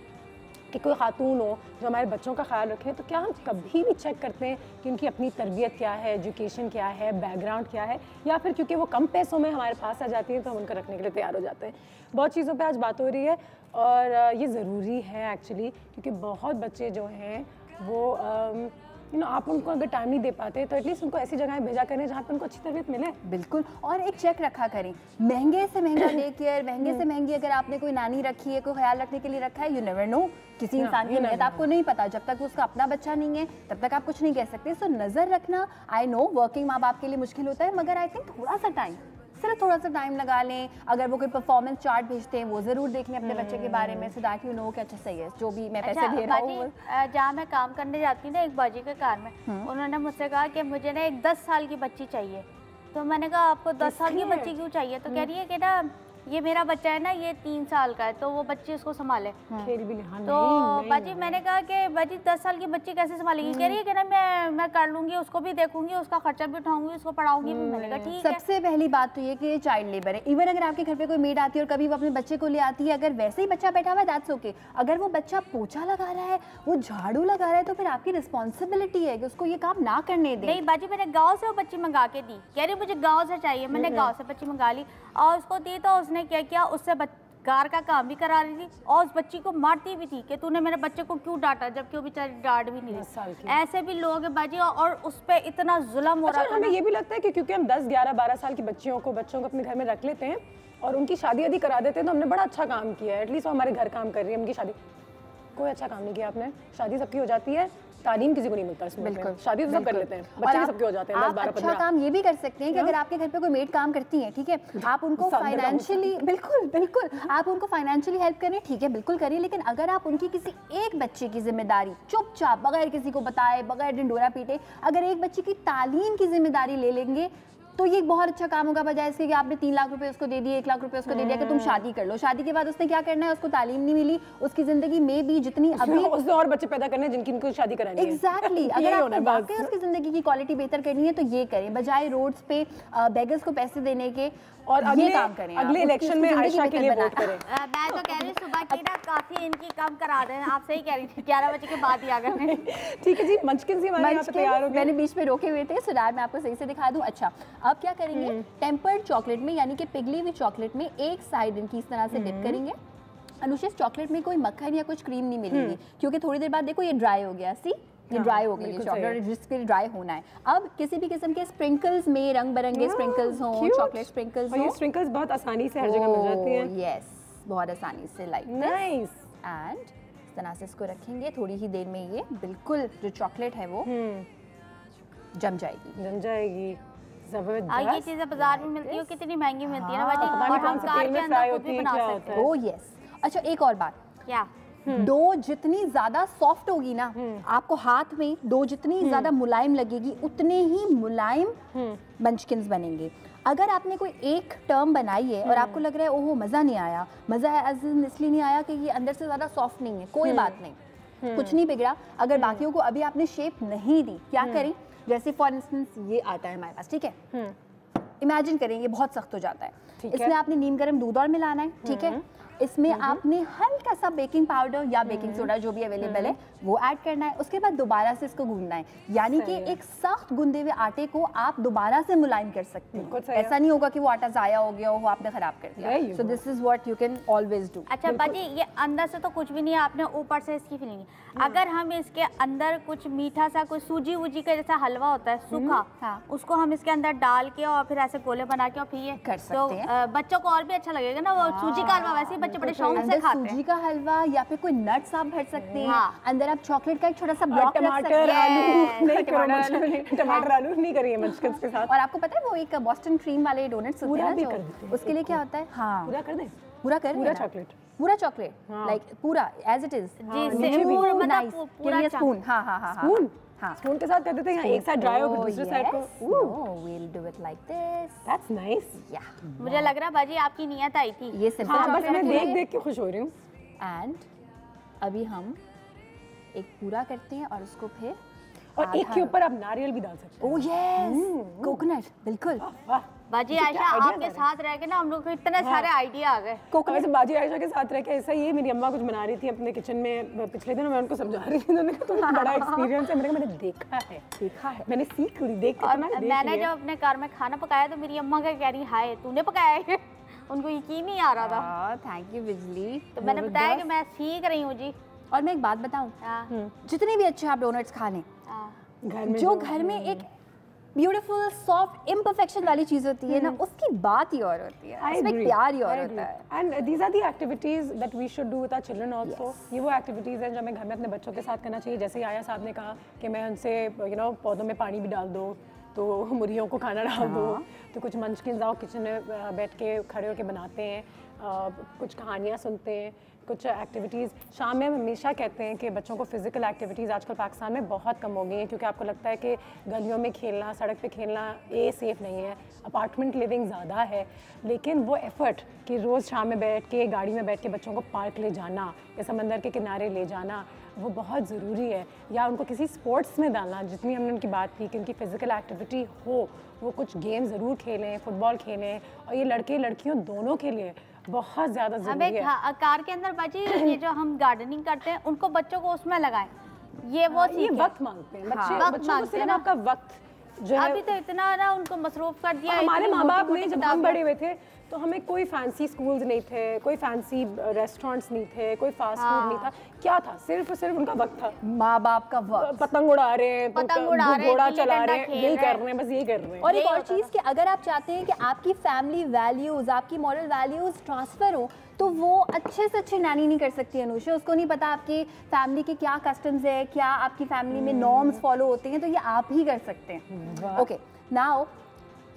कि कोई खातून हो जो हमारे बच्चों का ख्याल रखें, तो क्या हम कभी भी चेक करते हैं कि उनकी अपनी तरबियत क्या है, एजुकेशन क्या है, बैकग्राउंड क्या है, या फिर क्योंकि वो कम पैसों में हमारे पास आ जाती हैं तो हम उनको रखने के लिए तैयार हो जाते हैं? बहुत चीज़ों पे आज बात हो रही है और ये ज़रूरी है एक्चुअली, क्योंकि बहुत बच्चे जो हैं वो आप उनको अगर टाइम नहीं दे पाते तो एटलीस्ट उनको ऐसी जगह भेजा करें जहाँ पर उनको अच्छी तरबियत मिले। बिल्कुल। और एक चेक रखा करें, महंगे से महंगा डे केयर, महंगे से महंगी अगर आपने कोई नानी रखी है, कोई ख्याल रखने के लिए रखा है, यू नेवर नो, किसी इंसान की नीयत आपको नहीं पता, जब तक उसका अपना बच्चा नहीं है तब तक आप कुछ नहीं कह सकते। सो नज़र रखना, आई नो वर्किंग माँ बाप के लिए मुश्किल होता है, मगर आई थिंक थोड़ा सा टाइम, सिर्फ थोड़ा सा टाइम लगा लें। अगर वो कोई परफॉर्मेंस चार्ट भेजते हैं वो ज़रूर देख लें अपने बच्चे के बारे में, सो दैट यू नो कि अच्छा सही है जो भी मैं पैसे दे रहा हूँ। जहाँ मैं काम करने जाती हूँ ना, एक बाजी के कार में, उन्होंने मुझसे कहा कि मुझे ना एक 10 साल की बच्ची चाहिए। तो मैंने कहा आपको 10 साल की बच्ची क्यों चाहिए? तो कह रही है कि ना ये मेरा बच्चा है ना, ये 3 साल का है, तो वो बच्ची उसको संभाले। तो बाजी मैंने कहा कि बाजी 10 साल की बच्ची कैसे संभालेगी? कह रही है कि ना मैं कर लूंगी, उसको भी देखूंगी, उसका खर्चा भी उठाऊंगी, उसको पढ़ाऊंगी भी। मैंने कहा ठीक है। सबसे पहली बात तो ये कि चाइल्ड लेबर है। इवन अगर आपके घर पे कोई मेड आती है और कभी वो अपने बच्चे को ले आती है, अगर वैसे ही बच्चा बैठा हुआ है दैट्स ओके। अगर वो बच्चा पोछा लगा रहा है, वो झाड़ू लगा रहा है, तो फिर आपकी रिस्पॉन्सिबिलिटी है कि उसको ये काम ना करने दें। नहीं बाजी, मैंने गाँव से वो बच्ची मंगा के दी, कह रही मुझे गाँव से चाहिए। मैंने गाँव से बच्ची मंगा ली और उसको दी, तो उसने क्या किया, उससे कार का काम भी करा रही थी और उस बच्ची को मारती भी थी कि तूने मेरे बच्चे को क्यों डांटा, जबकि वो बेचारी डांट भी नहीं रही। ऐसे भी लोग हैं बाजी, और उस पे इतना जुल्म हो रहा है। हमें ये भी लगता है कि क्योंकि हम 10, 11, 12 साल की बच्चों को अपने घर में रख लेते हैं और उनकी शादी आदि करा देते हैं, तो हमने बड़ा अच्छा काम किया है। एटलीस्ट वो हमारे घर काम कर रही है, उनकी शादी। कोई अच्छा काम नहीं किया आपने। शादी सबकी हो जाती है, तालीम किसी को नहीं मिलता इसमें। बिल्कुल, शादी तो सब कर लेते हैं, बच्चे भी सबके हो जाते हैं 10, 12, 15। अच्छा काम ये भी कर सकते हैं कि अगर आपके घर पे कोई मेड काम करती है, ठीक है, आप उनको फाइनेंशियली, बिल्कुल आप उनको फाइनेंशियली हेल्प करें, ठीक है, बिल्कुल करिए। लेकिन अगर आप उनकी किसी एक बच्चे की जिम्मेदारी चुपचाप बगैर किसी को बताए, बगैर ढिंडोरा पीटे, अगर एक बच्चे की तालीम की जिम्मेदारी ले लेंगे तो ये बहुत अच्छा काम होगा, बजाय इसके कि आपने 3 लाख रुपए उसको दे दिए, 1 लाख रुपए उसको दे दिया कि तुम शादी कर लो। शादी के बाद उसने क्या करना है, उसको तालीम नहीं मिली, उसकी जिंदगी में भी जितनी अभी उसने और बच्चे पैदा करने जिनकी उनको शादी करानी है। एग्जैक्टली। अगर आपको वाकई उसकी जिंदगी की क्वालिटी बेहतर करनी है तो ये करें, बजाय रोड्स पे बेगर्स को पैसे देने के। और अगले काम करें, अगले इलेक्शन में आयशा के लिए वोट करें। मैं तो कह रही हूँ सुबह की ना काफी इनकी कम करा दें। आप सही कह रही थी, 11 बजे के बाद ही आ गए। ठीक है जी, मंचकिन से हमारे यहाँ पे तैयार हो गए। मैंने बीच में रोके हुए थे, सो दैट मैं आपको सही से दिखा दूं। अच्छा, अब क्या करेंगे, टेम्पर्ड चॉकलेट में यानी कि पिघली हुई चॉकलेट में एक साइड इनकी इस तरह से डिप करेंगे। अनुषा, चॉकलेट में कोई मक्खन या कुछ क्रीम नहीं मिलेगी, क्योंकि थोड़ी देर बाद देखो ये ड्राई हो गया। सी ये ड्राई हो गई चॉकलेट, जिसके ड्राई होना है। अब किसी भी किस्म के स्प्रिंकल्स में रंग बिरंगे स्प्रिंकल्स हों, चॉकलेट स्प्रिंकल्स हों। ये स्प्रिंकल्स बहुत आसानी से हर जगह मिल जाती हैं। यस, बहुत आसानी से, लाइक नाइस। एंड इस तरह से इसको रखेंगे, थोड़ी ही देर में ये बिल्कुल जो चॉकलेट है वो जम जाएगी। ये चीजें बाजार में मिलती है, कितनी महंगी मिलती है ना बाजी, और हम कार के अंदर खुद भी बना सकते हैं। Oh yes. अच्छा, एक और बात, क्या डो जितनी ज्यादा सॉफ्ट होगी ना, आपको हाथ में डो जितनी ज्यादा मुलायम लगेगी, उतने ही मुलायम मंचकिन्स बनेंगे। अगर आपने कोई एक टर्म बनाई है और आपको लग रहा है ओहो मज़ा नहीं आया, मज़ा इसलिए नहीं आया कि ये अंदर से ज़्यादा सॉफ्ट नहीं है, कोई बात नहीं, कुछ नहीं बिगड़ा। अगर बाकियों को अभी आपने शेप नहीं दी, क्या करें, जैसे फॉर इंस्टेंस ये आता है हमारे पास, ठीक है, इमेजिन करें ये बहुत सख्त हो जाता है, इसमें आपने नीम गर्म दूध और मिलाना है, ठीक है, इसमें आपने हल्का सा बेकिंग पाउडर या बेकिंग सोडा जो भी अवेलेबल है वो ऐड करना है, उसके बाद दोबारा से इसको गूंदना है, यानी कि एक सख्त गूंदे हुए आटे को आप दोबारा से मुलायम कर सकते हैं। ऐसा नहीं होगा कि वो आटा ज़ाया हो गया हो, आपने खराब कर दिया। So this is what you can always do. अच्छा बाजी, ये अंदर से तो कुछ भी नहीं है, आपने ऊपर से इसकी फीलिंग। अगर हम इसके अंदर कुछ मीठा सा, कुछ सूजी वूजी का जैसा हलवा होता है सूखा, उसको हम इसके अंदर डाल के और फिर ऐसे गोले बना के और फिर ये कर सकते हैं, बच्चों को और भी अच्छा लगेगा ना। वो सूजी का हलवा वैसे ही बच्चे बड़े शौक से खाते हैं। सूजी का हलवा या फिर कोई नट्स आप भर सकते हैं, अंदर आप चॉकलेट का एक छोटा सा ब्लॉक रख सकते टमाटर आलू नहीं करिए मंचकिन्स के साथ। और आपको पता है वो एक बॉस्टन क्रीम वाले डोनट्स होते हैं ना, उसके लिए क्या होता है, हाँ पूरा कर दें, पूरा चॉकलेट, पूरा चॉकलेट, लाइक पूरा एज इट इज, स्पून, हाँ हाँ हाँ स्पून, हाँ स्पून के साथ कर देते हैं, एक साइड ड्राई हो फिर दूसरे साइड को। we'll do it like this, that's nice, yeah। मुझे लग रहा है बाजी आपकी नियत आई थी। ये सिंपल हाँ, बस मैं देख के खुश हो रही हूँ। एंड अभी हम एक पूरा करते हैं और उसको फिर और एक के ऊपर आप नारियल भी डाल सकते हैं। ओह यस, कोकोनट, बिल्कुल। बाजी आयशा आपके साथ रह के ना हम लोग को इतने सारे आइडिया आ गए। वैसे बाजी आयशा के साथ रह के ऐसा ही है, मेरी अम्मा कुछ बना रही थी अपने किचन में पिछले दिन, मैं उनको समझा रही थी, उन्होंने कहा तो बड़ा एक्सपीरियंस है, मैंने देखा है, मैंने सीख ली, देख के मैंने जब अपने घर में खाना पकाया तो मेरी अम्मा क्या कह रही, हाय तूने पकाया है, उनको यकीन नहीं आ रहा था। थैंक यू बिजली। तो मैंने बताया कि मैं सीख रही हूँ जी। और मैं एक बात बताऊँ, जितने भी अच्छे आप डोनट्स खा लें, जो घर में एक ब्यूटीफुल सॉफ्ट इम्परफेक्शन वाली चीज होती है ना, उसकी बात ही और होती है, उसमें प्यार ही और होता है। And these are the activities that we should do with our children also. ये वो एक्टिविटीज हैं जो हमें घर में अपने बच्चों के साथ करना चाहिए। जैसे ही आया साहब ने कहा कि मैं उनसे पौधों में पानी भी डाल दो, तो मुर्गियों को खाना डाल दो, तो कुछ मंचकिन्स आओ किचन में बैठ के खड़े होकर बनाते हैं, कुछ कहानियाँ सुनते हैं, कुछ एक्टिविटीज़। शाम में हम हमेशा कहते हैं कि बच्चों को फिज़िकल एक्टिविटीज़ आजकल पाकिस्तान में बहुत कम हो गई हैं, क्योंकि आपको लगता है कि गलियों में खेलना, सड़क पे खेलना सेफ़ नहीं है, अपार्टमेंट लिविंग ज़्यादा है। लेकिन वो एफ़र्ट कि रोज़ शाम में बैठ के गाड़ी में बैठ के बच्चों को पार्क ले जाना या समंदर के किनारे ले जाना, वो बहुत ज़रूरी है। या उनको किसी स्पोर्ट्स में डालना, जितनी हमने उनकी बात की कि उनकी फ़िज़िकल एक्टिविटी हो, वो कुछ गेम ज़रूर खेलें, फुटबॉल खेलें, और ये लड़के लड़कियों दोनों के लिए बहुत ज़्यादा ज़रूरी है। कार के अंदर बाजी ये जो हम गार्डनिंग करते हैं, उनको बच्चों को उसमें लगाएं, ये वो ये वक्त मांगते हैं बच्चों को, सिर्फ आपका वक्त जो है। अभी तो इतना ना उनको मसरूफ कर दिया। हमारे माँ बाप ने जब हम बड़े हुए थे तो हमें कोई फैंसी स्कूल्स नहीं थे, कोई फैंसी रेस्टोरेंट्स नहीं थे, कोई फास्ट फूड नहीं था, क्या था, सिर्फ और सिर्फ उनका वक्त था, माँ बाप का वक्त। पतंग उड़ा रहे हैं, घोड़ा चला रहे हैं, यही कर रहे हैं, बस यही कर रहे हैं। और एक और चीज़ कि अगर आप चाहते हैं कि आपकी फैमिली वैल्यूज़, आपकी मॉरल वैल्यूज़ ट्रांसफ़र हो, तो वो अच्छे से अच्छी नानी नहीं कर सकती अनुषा। उसको नहीं पता आपकी फैमिली के क्या कस्टम्स है, क्या आपकी फैमिली में नॉर्म्स फॉलो होते हैं, तो ये आप ही कर सकते हैं। ओके, नाउ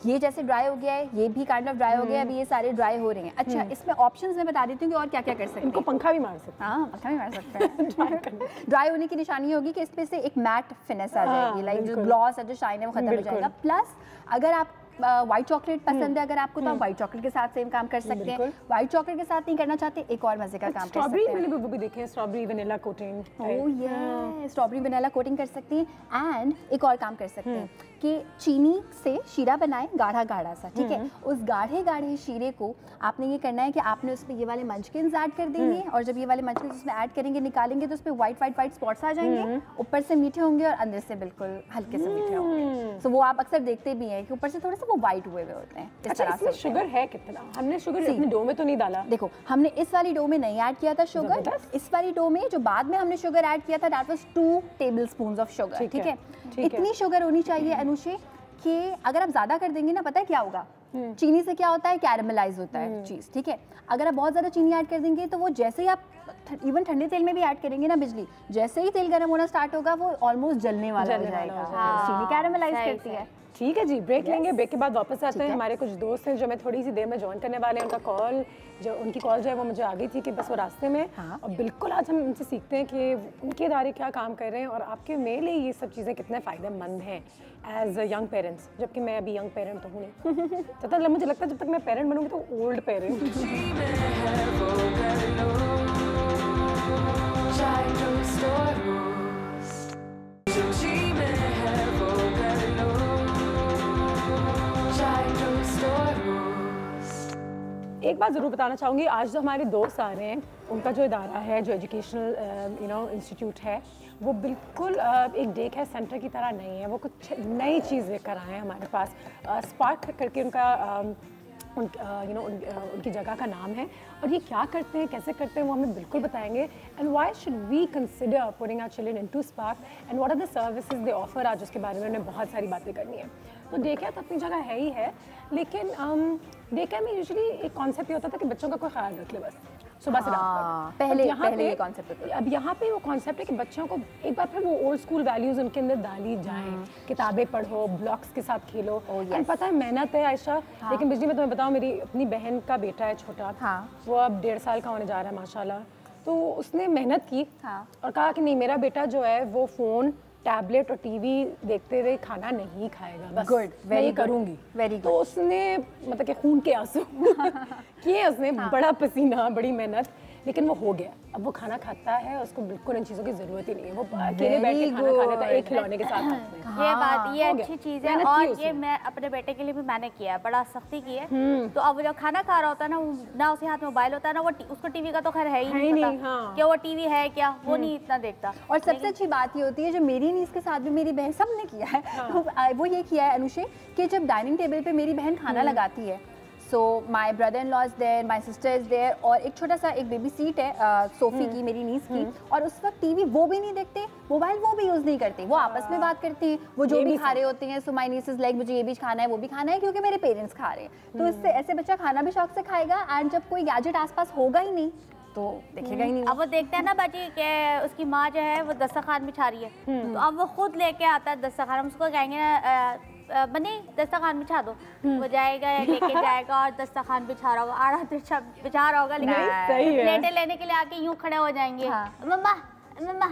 ये जैसे ड्राई हो गया है, ये भी काइंड ऑफ ड्राई हो गया है, अभी ये सारे ड्राई हो रहे हैं। अच्छा, इसमें ऑप्शंस मैं बता देती हूँ कि और क्या क्या कर सकते हैं। इनको पंखा भी मार सकते हैं। हाँ, पंखा भी मार सकते हैं। ड्राई होने की निशानी होगी कि इस पे से एक मैट फिनिश आ जाएगी, लाइक जो ग्लॉस है, जो शाइन है, वो खत्म हो जाएगा। प्लस अगर आप व्हाइट चॉकलेट पसंद है अगर आपको, तो आप व्हाइट चॉकलेट के साथ सेम काम कर सकते हैं। व्हाइट चॉकलेट के साथ नहीं करना चाहते, एक और मजे का काम कर सकते हैं। स्ट्रॉबेरी मैंने वो भी देखे हैं, स्ट्रॉबेरी वनीला कोटिंग। ओह ये स्ट्रॉबेरी वनीला कोटिंग कर सकती हैं। एंड एक और काम कर सकते हैं कि चीनी से शीरा बनाएं, गाढ़ा गाढ़ा सा, ठीक है। उस गाढ़े गाढ़े शीरे को आपने ये करना है कि आपने उसमें ये वाले मंचकिन्स ऐड कर देंगे, और जब ये वाले मंचकिन्स उसमें ऐड करेंगे, निकालेंगे, तो उसमें वाइट स्पॉट्स आ जाएंगे, ऊपर से मीठे होंगे और अंदर से बिल्कुल हल्के से मीठे होंगे। तो वो आप अक्सर देखते भी हैं कि ऊपर से थोड़े से वो वाइट हुए होते हैं। अच्छा, इसमें शुगर है कितना? हमने शुगर अपनी डो में तो नहीं डाला। देखो, हमने इस वाली डो में नहीं ऐड किया था शुगर। इस वाली डो में जो बाद में हमने शुगर ऐड किया था, that was 2 tablespoons of sugar, ठीक है। इतनी शुगर होनी चाहिए अनुषे कि अगर आप ज्यादा कर देंगे ना, पता है क्या होगा, चीनी से क्या होता है, कैरमलाइज होता है चीज, ठीक है। अगर आप बहुत ज्यादा चीनी ऐड कर देंगे तो वो जैसे ही आप इवन ठंडे तेल में भी ऐड करेंगे ना बिजली, जैसे ही तेल गर्म होना स्टार्ट होगा वो ऑलमोस्ट जलने वाला हो जाएगा। चीनी कैरमलाइज करती है। ठीक है जी, ब्रेक लेंगे, ब्रेक के बाद वापस आते हैं। हमारे कुछ दोस्त हैं जो मैं थोड़ी सी देर में ज्वाइन करने वाले हैं, उनकी कॉल जो है वो मुझे आ गई थी कि बस वो रास्ते में। और बिल्कुल आज हम उनसे सीखते हैं कि उनके इदारे क्या काम कर रहे हैं और आपके मेरे लिए ये सब चीज़ें कितने फ़ायदेमंद हैं एज यंग पेरेंट्स, जबकि मैं अभी यंग पेरेंट तो हूँ नहीं। जब तक मुझे लगता है जब तक मैं पेरेंट बनूंगी तो ओल्ड पेरेंट। एक बात ज़रूर बताना चाहूँगी, आज जो हमारे दोस्त आ रहे हैं उनका जो इदारा है, जो एजुकेशनल इंस्टीट्यूट है, वो बिल्कुल एक डे केयर सेंटर की तरह नहीं है। वो कुछ नई चीज़ लेकर आए हैं हमारे पास। स्पार्क करके उनका उनकी जगह का नाम है और ये क्या करते हैं, कैसे करते हैं, वो हमें बिल्कुल बताएंगे। And why should we consider putting our children into Spark and what are the services they offer. आज उसके बारे में उन्हें बहुत सारी बातें करनी है। तो डे केयर तो अपनी जगह है ही है, लेकिन डे केयर में यूजुअली एक कॉन्सेप्ट ये होता था कि बच्चों का कोई ख्याल रख ले बस सुबह से रात तक। पहले ये कॉन्सेप्ट होता है। अब यहाँ पे वो कॉन्सेप्ट है कि बच्चों को एक बार फिर वो ओल्ड स्कूल वैल्यूज उनके अंदर डाली जाएं। किताबें पढ़ो, ब्लॉक्स के साथ खेलो। एंड पता है मेहनत है आयशा, लेकिन बिजली में तुम्हें बताऊँ, मेरी अपनी बहन का बेटा है छोटा, वो अब 1.5 साल का होने जा रहा है माशाल्लाह। तो उसने मेहनत की और कहा कि नहीं, मेरा बेटा जो है वो फ़ोन, टैबलेट और टीवी देखते हुए खाना नहीं खाएगा, बस गुड, वेरी करूँगी, वेरी। तो उसने मतलब कि खून के आंसू किए उसने, बड़ा पसीना, बड़ी मेहनत, लेकिन वो हो गया। अब वो खाना खाता है, उसको बिल्कुल इन चीज़ों की ज़रूरत ही नहीं है। वो अकेले बैठ के खाना खा लेता है एक खिलौने के साथ। ये अच्छी चीज़ है और ये मैं अपने बेटे के लिए भी मैंने किया है, बड़ा सख्ती की है। तो अब जब खाना खा रहा होता है ना उसके हाथ में मोबाइल होता है ना, वो उसको टीवी का तो खैर है ही नहीं पता क्या वो टीवी है क्या, वो नहीं इतना देखता। और सबसे अच्छी बात ये होती है, जो मेरी नीस के साथ भी मेरी बहन सब ने किया है, तो वो ये किया है अनुषे कि जब डाइनिंग टेबल पे मेरी बहन खाना लगाती है, so my brother in law is there, my sister is there, और एक छोटा सा एक बेबी सीट है सोफ़ी की, मेरी नीस की, और उस वक्त टीवी वो भी नहीं देखते, मोबाइल वो भी यूज़ नहीं करते, वो आपस में बात करते हैं, वो जो भी खा रहे होते हैं। सो माई नीस इज़ लाइक, मुझे ये भी खाना है, वो भी खाना है, क्योंकि मेरे पेरेंट्स खा रहे हैं। तो इससे ऐसे बच्चा खाना भी शौक से खाएगा, एंड जब कोई गैजेट आसपास होगा ही नहीं तो देखेगा ही नहीं। अब वो देखते हैं ना बाजी कि उसकी माँ जो है वो दस्तरखान बिछा रही है, तो अब वो खुद लेके आता है दस्तरखान। हम उसको कहेंगे ना बनी दस्तरखान बिछा दो, वो जाएगा या लेके जाएगा और दस्तरखान बिछा रहा होगा, आड़ा बिछा रहा होगा, लेकिन प्लेटें लेने के लिए आके यूं खड़े हो जाएंगे, मम्मा मम्मा।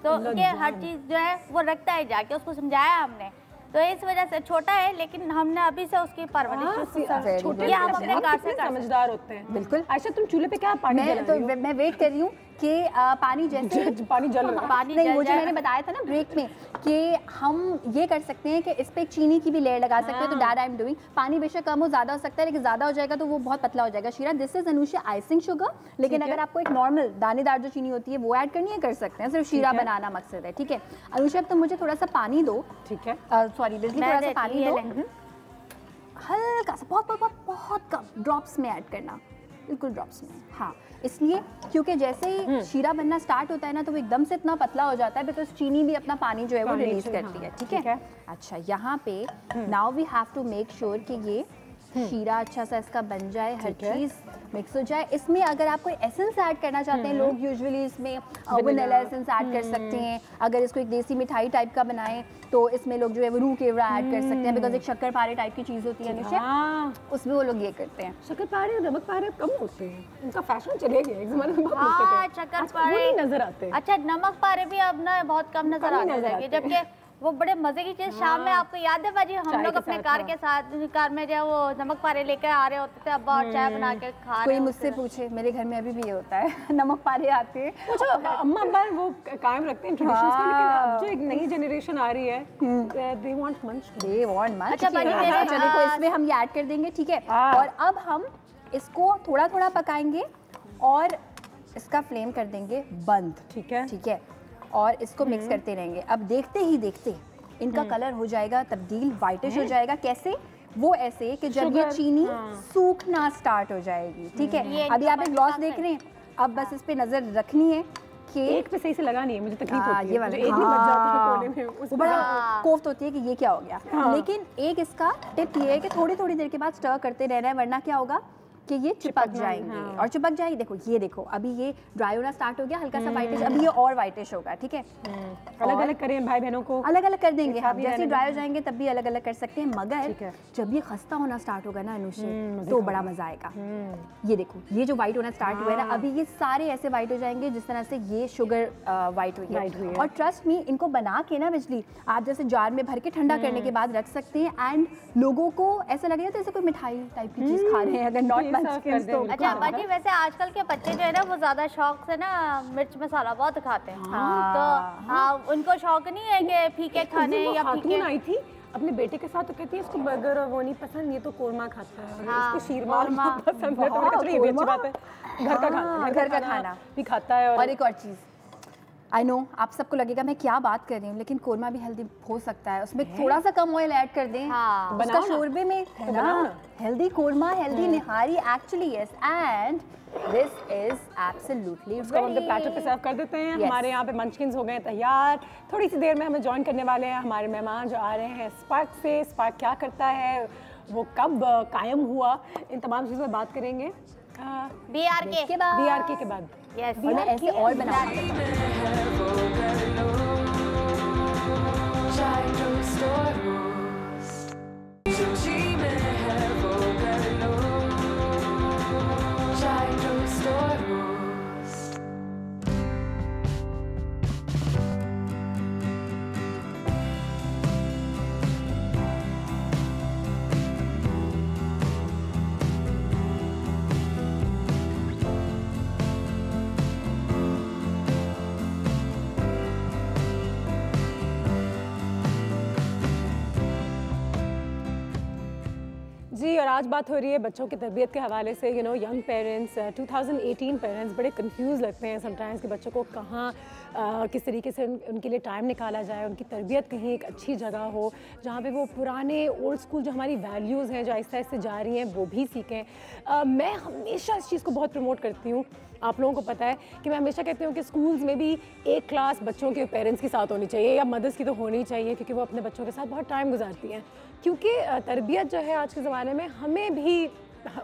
तो ये हर चीज़ जो है वो रखता है, जाके उसको समझाया हमने। तो इस वजह से छोटा है, लेकिन हमने अभी से उसकी परवरिश छोटे हम अपने कार से समझदार होते हैं। बिल्कुल। आयशा, तुम चूल्हे पे क्या पानी जला रही हो? मैं वेट कर रही हूँ कि पानी जैसे पानी जल रहा है। पानी नहीं, वो जो मैंने बताया था ना ब्रेक में कि हम ये कर सकते हैं कि इस पे चीनी की भी लेयर लगा सकते हैं। तो दैट आई एम डूइंग। पानी बेशक कम हो ज़्यादा हो सकता है, लेकिन ज़्यादा हो जाएगा तो वो बहुत पतला हो जाएगा। शीरा, this is Anusha icing sugar, लेकिन अगर आपको एक नॉर्मल दानेदार जो चीनी होती है वो ऐड करनी है, कर सकते हैं, सिर्फ शीरा बनाना मकसद है। ठीक है अनुषा, अब तुम मुझे थोड़ा सा पानी दो। ठीक है, सॉरी बिजली, थोड़ा सा पानी दो, हल्का सा, बहुत बहुत बहुत कम ड्रॉप्स में ऐड करना, बिल्कुल ड्रॉप्स में। हाँ, इसलिए क्योंकि जैसे ही शीरा बनना स्टार्ट होता है ना, तो वो एकदम से इतना पतला हो जाता है, बिकॉज चीनी भी अपना पानी जो है वो रिलीज करती है। ठीक है। अच्छा, यहाँ पे now we have to make sure कि ये शीरा अच्छा सा इसका बन जाए, हर चीज़ मिक्स हो जाए। इसमें अगर आप कोई एसेंस ऐड करना चाहते हैं, लोग यूजुअली इसमें वनीला एसेंस ऐड कर सकते हैं। अगर इसको एक देसी मिठाई टाइप का बनाएं तो इसमें लोग जो है वो रूह केवड़ा ऐड कर सकते हैं, बिकॉज एक शक्करपारे टाइप की चीज़ होती है अनुषा, उसमें वो लोग ये करते हैं। शक्करपारे और नमक पारे कम होते हैं, उनका फैशन चले गया, एक ज़माने में बहुत होते थे, शक्करपारे नहीं नजर आते। अच्छा, नमक पारे भी अब ना बहुत कम नजर आने लगे, जबकि वो बड़े मजे की चीज। शाम में आपको याद है बाजी, हम लोग अपने कार के साथ कार में जो वो नमक पारे लेकर आ रहे होते थे, अब्बा और चाय बना के खा रहे। कोई मुझसे पूछे, मेरे घर में अभी भी ये होता है, नमक पारे आते हैं। अच्छा, अम्मा अब्बा वो कायम रखते हैं ट्रेडिशंस को, लेकिन अब जो एक नई जनरेशन आ रही है, दे वांट मंच, दे वांट मंच। अच्छा बाजी, देखो इसमें हम ये ऐड कर देंगे। ठीक है, और अब हम इसको थोड़ा थोड़ा पकाएंगे और इसका फ्लेम कर देंगे बंद। ठीक है, ठीक है, और इसको मिक्स करते रहेंगे। अब देखते ही देखते इनका कलर हो जाएगा तब्दील, वाइटिश हो जाएगा। कैसे? वो ऐसे कि जब ये चीनी सूखना स्टार्ट हो जाएगी। ठीक है, अभी आप एक ग्लास देख रहे हैं, अब बस इस पे नजर रखनी है कि एक पे सही से लगा नहीं है, मुझे तकलीफ होती है, ये वाला एक भी बच जाता है कोने में, वो बड़ा कोफ्त होती है कि ये क्या हो गया। लेकिन एक इसका टिप ये है कि थोड़ी थोड़ी देर के बाद स्टर करते रहना है, वरना क्या होगा कि ये चिपक जाएंगे और चिपक जाएगी। देखो ये देखो अभी ये ड्राई होना स्टार्ट हो गया, हल्का सा वाइटिश, अभी ये और वाइटिश होगा, ठीक है। अलग अलग करें भाई बहनों को, अलग अलग कर देंगे हम, जैसे ड्राई हो जाएंगे तब भी अलग अलग कर सकते हैं, मगर जब ये खस्ता होना स्टार्ट होगा ना अनुषी तो बड़ा मजा आएगा। ये देखो ये जो व्हाइट होना स्टार्ट हुआ है ना, अभी ये सारे ऐसे व्हाइट हो जाएंगे जिस तरह से ये शुगर व्हाइट हुई है। और ट्रस्ट मी, इनको बना के ना बिजली आप जैसे जार में भर के ठंडा करने के बाद रख सकते हैं, एंड लोगों को ऐसा लगेगा जैसे कोई मिठाई टाइप की चीज खा रहे हैं अगर नॉट मंचकिंस तो। अच्छा अम्मा जी, वैसे आजकल के बच्चे जो है ना वो ज्यादा शौक से ना मिर्च मसाला बहुत खाते हैं, तो हाँ उनको शौक नहीं है कि फीके खाने या फीके। आई थी अपने बेटे के साथ तो कहती है इसको बर्गर और वो नहीं पसंद, ये तो कोरमा खाता है, इसको शीरमा पसंद है, तो ये भी अच्छी बात है, घर का खाना भी खाता है। और एक और चीज़, आई नो आप सबको लगेगा मैं क्या बात कर रही हूँ, लेकिन कोरमा भी हेल्दी हो सकता है, उसमें थोड़ा सा कम ऑयल ऐड कर दें, उसका शोरबे में है ना healthy korma, healthy nihari actually, yes, and this is absolutely ready. हम प्लेटर पे सर्व कर देते हैं। हमारे यहाँ पे मंचकिंस हो गए तैयार, थोड़ी सी देर में हमें ज्वाइन करने वाले हैं हमारे मेहमान जो आ रहे हैं स्पार्क से। स्पार्क क्या करता है, वो कब कायम हुआ, इन तमाम चीज़ों पर बात करेंगे BRK के बाद। यस, मैं ऐसे और बना जी। और आज बात हो रही है बच्चों की तरबियत के हवाले से। You know young parents, 2018 parents बड़े कंफ्यूज लगते हैं समटाइम्स कि बच्चों को कहाँ किस तरीके से उनके लिए टाइम निकाला जाए, उनकी तरबियत कहीं एक अच्छी जगह हो जहाँ पे वो पुराने ओल्ड स्कूल जो हमारी वैल्यूज़ हैं जो आहिस्ता आहिस्ता जा रही हैं वो भी सीखें। मैं हमेशा इस चीज़ को बहुत प्रमोट करती हूँ, आप लोगों को पता है कि मैं हमेशा कहती हूँ कि स्कूल्स में भी एक क्लास बच्चों के पेरेंट्स के साथ होनी चाहिए या मदर्स की तो होनी चाहिए, क्योंकि वो अपने बच्चों के साथ बहुत टाइम गुजारती हैं। क्योंकि तरबियत जो है आज के ज़माने में हमें भी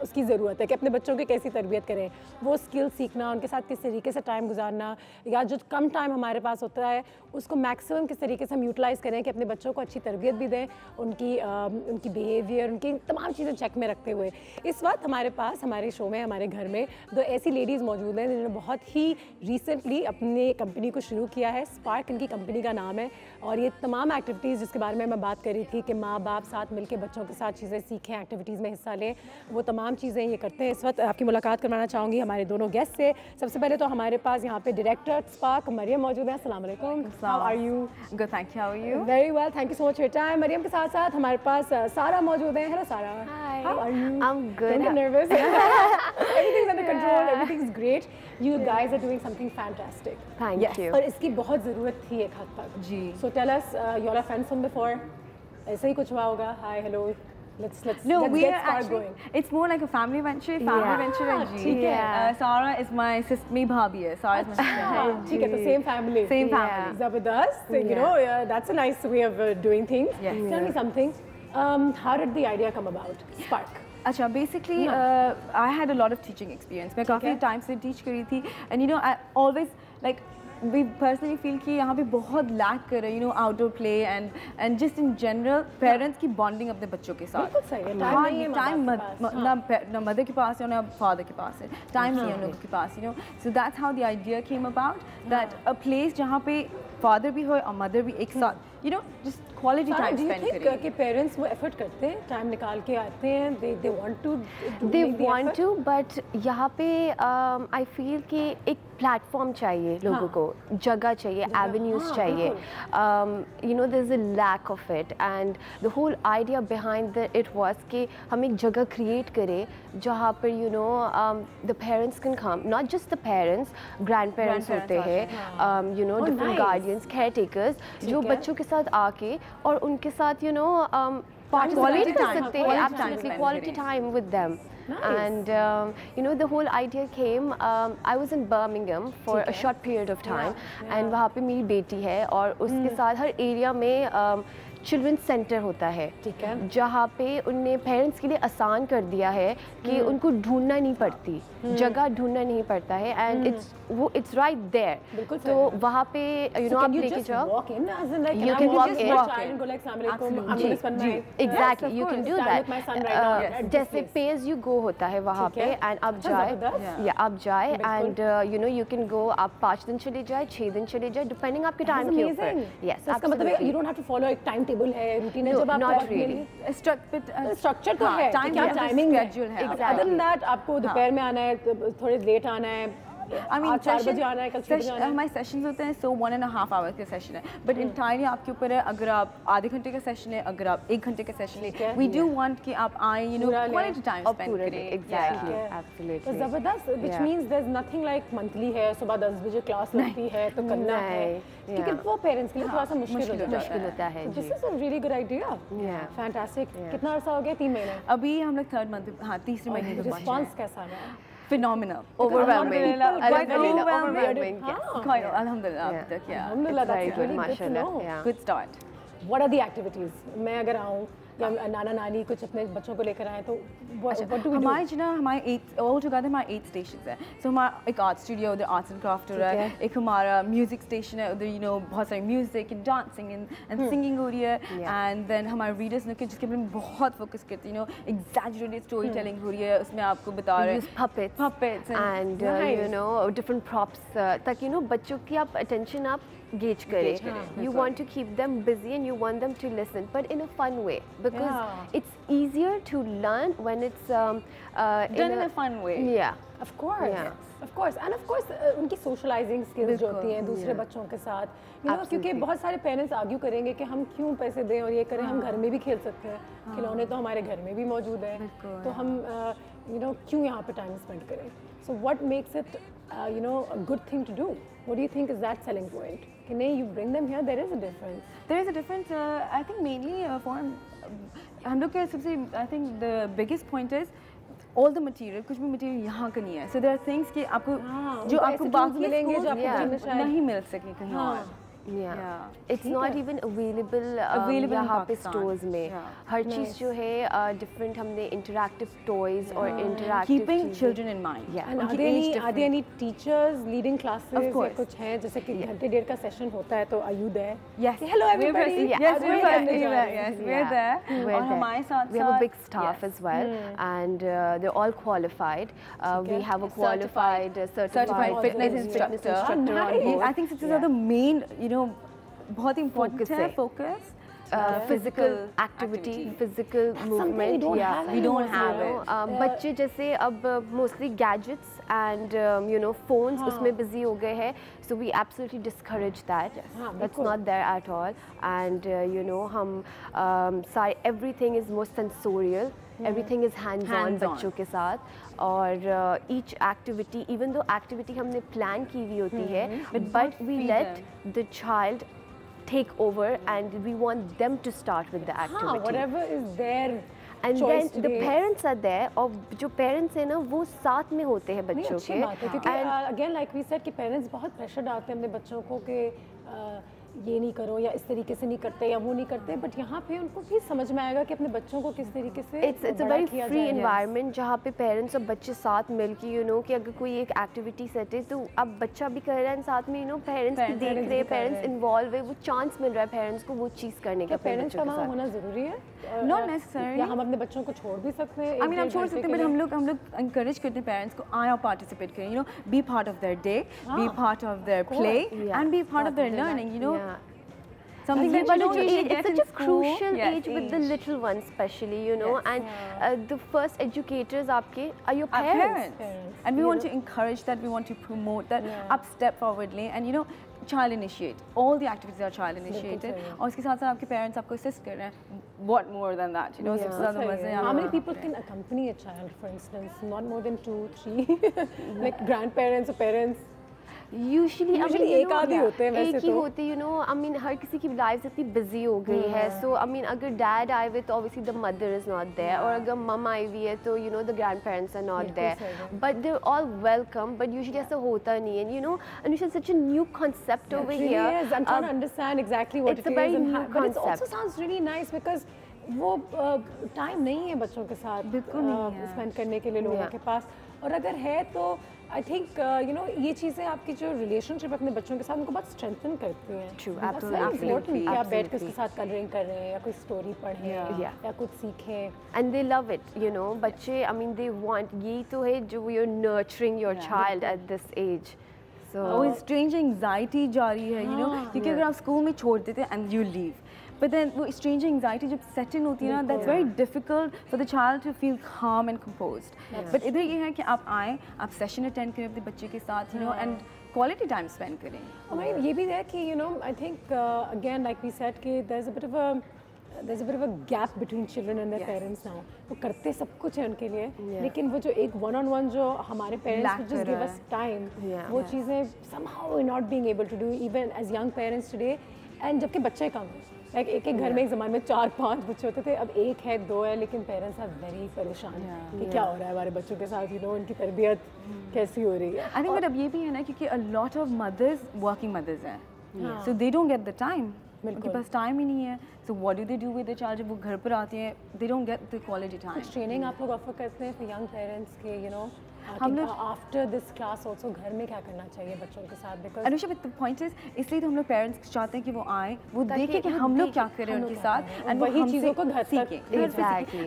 उसकी ज़रूरत है कि अपने बच्चों की कैसी तरबियत करें, वो स्किल सीखना, उनके साथ किस तरीके से टाइम गुजारना, या जो कम टाइम हमारे पास होता है उसको मैक्सिमम किस तरीके से हम यूटिलाइज़ करें कि अपने बच्चों को अच्छी तरबियत भी दें, उनकी बिहेवियर, उनकी तमाम चीज़ें चेक में रखते हुए। इस वक्त हमारे पास हमारे शो में, हमारे घर में दो ऐसी लेडीज़ मौजूद हैं जिन्होंने बहुत ही रिसेंटली अपने कंपनी को शुरू किया है। स्पार्क इनकी कंपनी का नाम है, और ये तमाम एक्टिविटीज़ जिसके बारे में मैं बात कर रही थी कि माँ बाप साथ मिलकर बच्चों के साथ चीज़ें सीखें, एक्टिविटीज़ में हिस्सा लें, वो तमाम चीज़ें ये करते हैं। इस वक्त आपकी मुलाकात करवाना चाहूँगी हमारे दोनों गेस्ट से। सबसे पहले तो हमारे पास यहाँ पे डायरेक्टर स्पार्क मरियम मौजूद है। अस्सलाम वालेकुम। How are you? Good, thank you. How are you? Very well, thank you so much for your time. Mariam के साथ साथ हमारे पास सारा मौजूद है। Hello Sara, how are you? I am good. Don't get nervous. Everything is under control. Everything is great. You guys are doing something fantastic. Thank you. और इसकी बहुत ज़रूरत थी एक हद तक। जी। So tell us, you all are friends from before. ऐसा ही कुछ हुआ होगा? Hi, hello. Let's we get are Spark actually, going. it's more like a family venture. ठीक है। Sarah is my sister, मेरी भाभी है. Sarah is my sister. ठीक है, तो same family. Same family. Zabardast. You know, that's a nice way of doing things. Yes. Tell me something. How did the idea come about? Spark. अच्छा, basically I had a lot of teaching experience. मैं काफ़ी time से teach करी थी, and you know I always like we personally feel कि यहाँ पे बहुत लैक कर रहे हैं, you know, outdoor play and just in general parents की bonding अपने बच्चों के साथ। बिल्कुल सही है। टाइम ना मदर के पास है ना फादर के पास है, टाइम नहीं है उन लोगों के पास, you know, so that's how the idea came about, that a place जहाँ पे फादर भी हो और मदर भी एक साथ, you know, just quality time spend करें। कि पेरेंट्स वो एफर्ट करते हैं, टाइम निकाल के आते हैं, they want to they want to, but यहाँ पे I feel कि एक प्लेटफॉर्म चाहिए लोगों को, जगह चाहिए, एवेन्यूज चाहिए। You know, there's a lack of it, and the whole idea behind it was कि हम एक जगह create करें जहाँ पर you know the parents can come, not just the parents, grandparents होते हैं, you know, different guardians, caretakers, जो बच्चों के साथ आके और उनके साथ you know participate कर सकते हैं, absolutely quality time with them. Nice. And you know, the whole idea came, I was in Birmingham for a short period of time, and वहाँ पे मेरी बेटी है और उसके साथ हर एरिया में चिल्ड्रंस सेंटर होता है, ठीक है, जहाँ पे उनने पेरेंट्स के लिए आसान कर दिया है कि उनको ढूंढना नहीं पड़ती, जगह ढूंढना नहीं पड़ता है, एंड इट्स राइट देयर। तो वहाँ पे यू नो आप लेके जाओ, you can walk in, exactly, you can do that। जैसे पे एज यू गो होता है वहाँ पे, एंड आप जाए and you know you can go, आप 5 दिन चले जाए, 6 दिन चले जाए, डिपेंडिंग आपके टाइम के ऊपर। यस, इसका मतलब है you don't have to follow एक टाइम टेबल है, रूटीन है, जब आप नॉट रियली स्ट्रक्चर तो है, क्या टाइमिंग है, अदर देन दैट आपको दोपहर में आना है, थोड़े लेट आना है, I mean, 4 बजे आना है, कल 6 बजे आना है। हमारे सेशंस होते हैं, so 1.5 hours के सेशन है, बट इंटायरली आपके ऊपर है, अगर आप आधे घंटे का सेशन है, अगर आप 1 घंटे का सेशन है, we do want कि आप आए, you know, quality time spend करें। Exactly, absolutely। तो ज़बरदस्त, which means there's nothing like monthly है, सुबह 10 बजे क्लास लगती है तो करना है, क्योंकि वो पेरेंट्स के लिए थोड़ा सा मुश्किल होता है। This is a really good idea, fantastic। कितना अर्सा हो गया? 3 महीने। अभी हम लोग 3rd month, हाँ, तीसरे महीने में रिस्पॉन्स कैसा रहा? Phenomenal, overwhelming, overwhelming, quite, alhamdulillah, alhamdulillah, that's really good to know, good start। What are the activities? मैं अगर आऊँ या नाना नानी कुछ अपने बच्चों को लेकर आए तो what do we do? हमारे जो ना हमारे 8 all together हमारे 8 stations हैं, so हमारा एक आर्ट स्टूडियो उधर आर्ट्स एंड क्राफ्ट हो रहा है, एक हमारा म्यूजिक स्टेशन है उधर, यू नो बहुत सारी music and dancing and singing हो रही है, एंड देन हमारे रीडर्स ने जिसके ऊपर बहुत फोकस करते हैं, you no exaggerated story telling हो रही है, उसमें आपको बता रहे हैं puppets and you know different props, ताकि यू नो बच्चों की आप अटेंशन आप गेज करें। You want to keep them busy and you want them to listen, but in a fun way, because it's easier to learn when it's done in a fun way। Yeah, of course, of course, and of course उनकी socializing skills जो होती हैं दूसरे बच्चों के साथ, you know, क्योंकि बहुत सारे पेरेंट्स आर्ग्यू करेंगे कि हम क्यों पैसे दें और ये करें, हम घर में भी खेल सकते हैं, खिलौने तो हमारे घर में भी मौजूद हैं, तो हम you know क्यों यहाँ पे टाइम स्पेंड करें? So what makes it you know a good thing to do? What do you think is that selling point? कि नहीं, you bring them here, there is a difference. There is a difference, I think mainly for हम लोग के सबसे I think the biggest point is all the material, कुछ भी material यहाँ का नहीं है, so there are things कि आपको जो आपको बाकी मिलेंगे जो आपको नहीं मिल सके कहीं और। it's not even available यहाँ पे stores में, हर चीज़ जो है different, हमने interactive toys और interactive keeping children in mind। And are there any teachers leading classes? Of course, कुछ हैं जैसे कि घंटे डेढ़ का सेशन होता है तो are you there? Yes, hello everybody। Yes, we're there। और हमारे साथ we have a big staff as well, and they're all qualified। We have a qualified certified fitness instructor on board। I think this is the main, you know, बहुत important है focus, physical activity, physical movement। we don't have it। बच्चे जैसे अब mostly gadgets and you know phones उसमें busy हो गए हैं, so we absolutely discourage that। That's not there at all, and you know हम everything is more sensorial, everything is hands-on बच्चों के साथ, और each activity, even though activity हमने plan की हुई होती है, but we let the child take over and we want them to start with the activity। whatever is their and then the parents are there, और जो parents हैं ना वो साथ में होते हैं बच्चों के, क्योंकि again like we said कि parents बहुत pressure डालते हैं अपने बच्चों को कि ये नहीं करो या इस तरीके से नहीं करते या वो नहीं करते, बट यहाँ पे उनको भी समझ में आएगा कि अपने बच्चों को किस तरीके से it's a very free environment जहाँ पे पेरेंट्स और बच्चे साथ मिलके यू नो कि अगर कोई एक एक्टिविटी सेट है तो अब बच्चा भी कर रहा है साथ में, यू नो पेरेंट्स भी देख रहे हैं, पेरेंट्स इन्वॉल्व है, वो चांस मिल रहा है पेरेंट्स को वो चीज़ करने का। पेरेंट्स का वहाँ होना ज़रूरी है? Not necessarily। या हम अपने बच्चों को छोड़ भी सकते हैं? I mean हम छोड़ सकते हैं, but हम लोग encourage करते हैं पेरेंट्स को आए और participate करें, you know, be part of their day, be part of their play, and be part of their learning, you know। Something that you don't get it's such a crucial age with the little ones especially, you know, and the first educators आपके are your parents, and we want to encourage that, we want to promote that, up step forwardly, and you know child initiate, all the activities are child initiated, और उसके साथ साथ आपके parents आपको assist कर रहे हैं, what more than that, you know, सबसे ज़्यादा मज़े। How many people can accompany a child, for instance? Not more than 2, 3 like grandparents or parents? Usually एक आधे होते हैं वैसे एक ही होते, यू नो, आई मीन हर किसी की लाइफ इतनी बिजी हो गई है, सो आई मीन अगर डैड आए हुए तो obviously the mother is not there, और अगर मम आई हुई है तो you know the grandparents are not there, but they are all welcome, but usually ऐसा होता नहीं है, you know, and it's such a new concept over here, I'm trying to understand exactly what it is, but it also sounds really nice because वो time नहीं है बच्चों के साथ स्पेंड करने के लिए लोगों के पास, और अगर है तो आई थिंक यू नो ये चीज़ें आपकी जो रिलेशनशिप अपने बच्चों के साथ उनको बहुत स्ट्रेंथन करती हैं। True, absolutely, आप बैठ के उसके साथ कलरिंग कर रहे हैं या कोई स्टोरी पढ़ें या कुछ सीखें, and they love it, you know, बच्चे आई मीन दे वांट, ये तो है जो you are nurturing your child at this age, वो स्ट्रेंज एंजाइटी जारी है, यू नो, क्योंकि अगर आप स्कूल में छोड़ देते हैं and you leave, but then वो strange anxiety जब set in होती है ना, that's very difficult for the child to feel calm and composed. But इधर ये है कि आप आएँ, आप session attend करें अपने बच्चे के साथ, you know, and quality time spend करें. और ये भी है कि you know, I think again like we said कि there's a bit of a gap between children and their parents now. वो करते सब कुछ है उनके लिए, लेकिन वो जो एक one-on-one जो हमारे parents just give us time, वो चीज़ें somehow we're not being able to do even as young parents today. And जबकि बच्चे कम हैं, लाइक एक घर में एक ज़माने में 4-5 बच्चे होते थे, अब 1 है 2 है, लेकिन पेरेंट्स आर वेरी परेशान कि क्या हो रहा है हमारे बच्चों के साथ, यू नो, उनकी तरबियत कैसी हो रही है। आई थिंक बट अब ये भी है ना, क्योंकि a lot of mothers working mothers हैं, so they don't get the time, उनके पास टाइम ही नहीं है, so what do they do with the child, जब वो घर पर आते हैं they don't get the quality time. Training आप लोग ऑफर करते हैं फॉर यंग पेरेंट्स के, यू नो, हम लोग आफ्टर दिस क्लास आल्सो घर में क्या करना चाहिए बच्चों के साथ, because Anusha the point is, इसलिए तो हम लोग पेरेंट्स चाहते हैं कि वो आए, वो देखें कि हम लोग क्या कर रहे हैं उनके साथ, एंड वही चीज़ों को घर सीखें,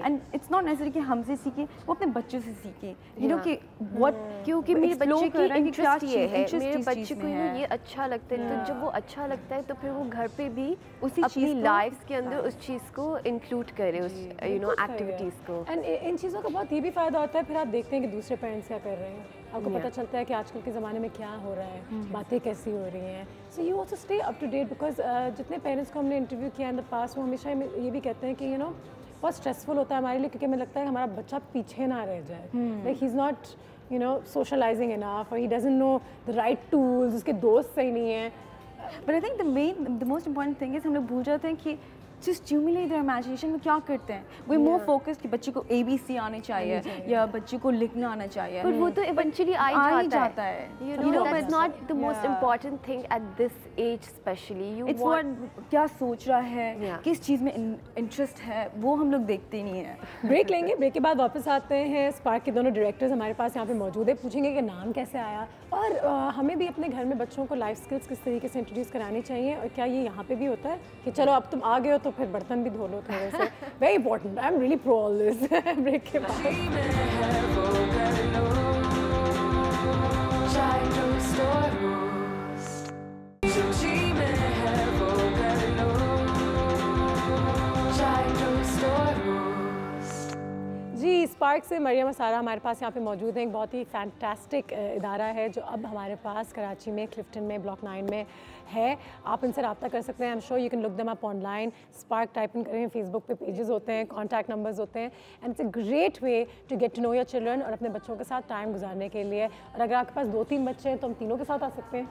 एंड इट्स नॉट नेसेसरी कि हमसे सीखें, वो अपने बच्चों से सीखें, यू नो, कि व्हाट, क्योंकि मेरे बच्चे की इंटरेस्ट ये है, मेरे बच्चे को ये अच्छा लगता है, तो जब वो अच्छा लगता है तो फिर वो घर पे भी उसी अपनी लाइफ के अंदर उस चीज़ को इंक्लूड करे, उस यू नो एक्टिविटीज़ को, एंड इन चीज़ों का बहुत ये भी फ़ायदा होता है, फिर आप देखते हैं कि दूसरे पेरेंट्स क्या कर रहे हैं, आपको पता चलता है कि आजकल के ज़माने में क्या हो रहा है, बातें कैसी हो रही हैं, so you also stay up to date, because जितने पेरेंट्स को हमने इंटरव्यू किया इन द पास, वो हमेशा ये भी कहते हैं कि यू नो बहुत स्ट्रेसफुल होता है हमारे लिए, क्योंकि हमें लगता है कि हमारा बच्चा पीछे ना रह जाए, like he is not you know socialising enough, और he doesn't know the right tools, उसके दोस्त सही नहीं है, but I think the most important thing is हम लोग भूल जाते हैं कि just stimulate their imagination, में क्या करते हैं, we're more focused कि बच्चे को ABC आने चाहिए या बच्चे को लिखना आना चाहिए, पर वो तो eventually आ ही जाता है, you know that's not the most important thing at this age especially, it's what क्या सोच रहा है, किस चीज़ में इंटरेस्ट है, वो हम लोग देखते ही नहीं है। ब्रेक लेंगे, ब्रेक के बाद वापस आते हैं, स्पार्क के दोनों डायरेक्टर्स हमारे पास यहाँ पे मौजूद है, पूछेंगे कि नाम कैसे आया, और हमें भी अपने घर में बच्चों को लाइफ स्किल्स किस तरीके से इंट्रोड्यूस करानी चाहिए, और क्या ये यहाँ पे भी होता है कि चलो अब तुम आ गए हो तो फिर बर्तन भी धो लो थोड़े से, very important, I am really pro all this. Break के बाद जी, स्पार्क से मरियम और सारा हमारे पास यहाँ पे मौजूद हैं। एक बहुत ही फैंटास्टिक इदारा है जो अब हमारे पास कराची में क्लिफ्टन में ब्लॉक 9 में है। आप इनसे रब्ता कर सकते हैं। I am sure you can look them up online. Spark type in करें, फेसबुक पे पेजेस होते हैं, कॉन्टैक्ट नंबर्स होते हैं, and it's a great way to get to know your children और अपने बच्चों के साथ टाइम गुजारने के लिए। और अगर आपके पास 2-3 बच्चे हैं तो हम तीनों के साथ आ सकते हैं,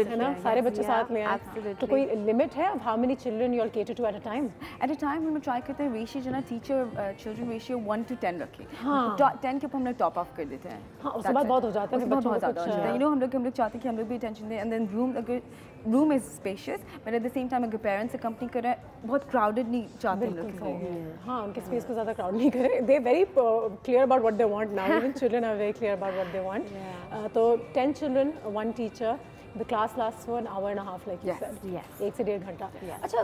है ना, सारे बच्चे साथ में आए। तो कोई लिमिट है of how many children you all cater to at a time? At a time हम ट्राई करते हैं रेशियो जो ना टीचर चिल्ड्रन रेशियो 1 to 10 रखें। 10 के ऊपर हम लोग टॉप ऑफ कर देते हैं। हाँ, उसके बाद बहुत हो जाता है, बच्चों को कुछ यू नो हम लोग चाहते हैं कि हम लोग भी अटेंशन दें। एंड देन रूम, अगर room is spacious but at the same time अगर पेरेंट्स से कंपनी कर रहे हैं, बहुत क्राउडेड नहीं चाहते हम लोग। हाँ, उनके स्पेस को ज़्यादा क्राउड नहीं करें। They very clear about what they want now, even children are very clear about what they want. तो 10 children 1 teacher, the class last for an hour and a half like you said, 1 से 1.5 घंटा। अच्छा,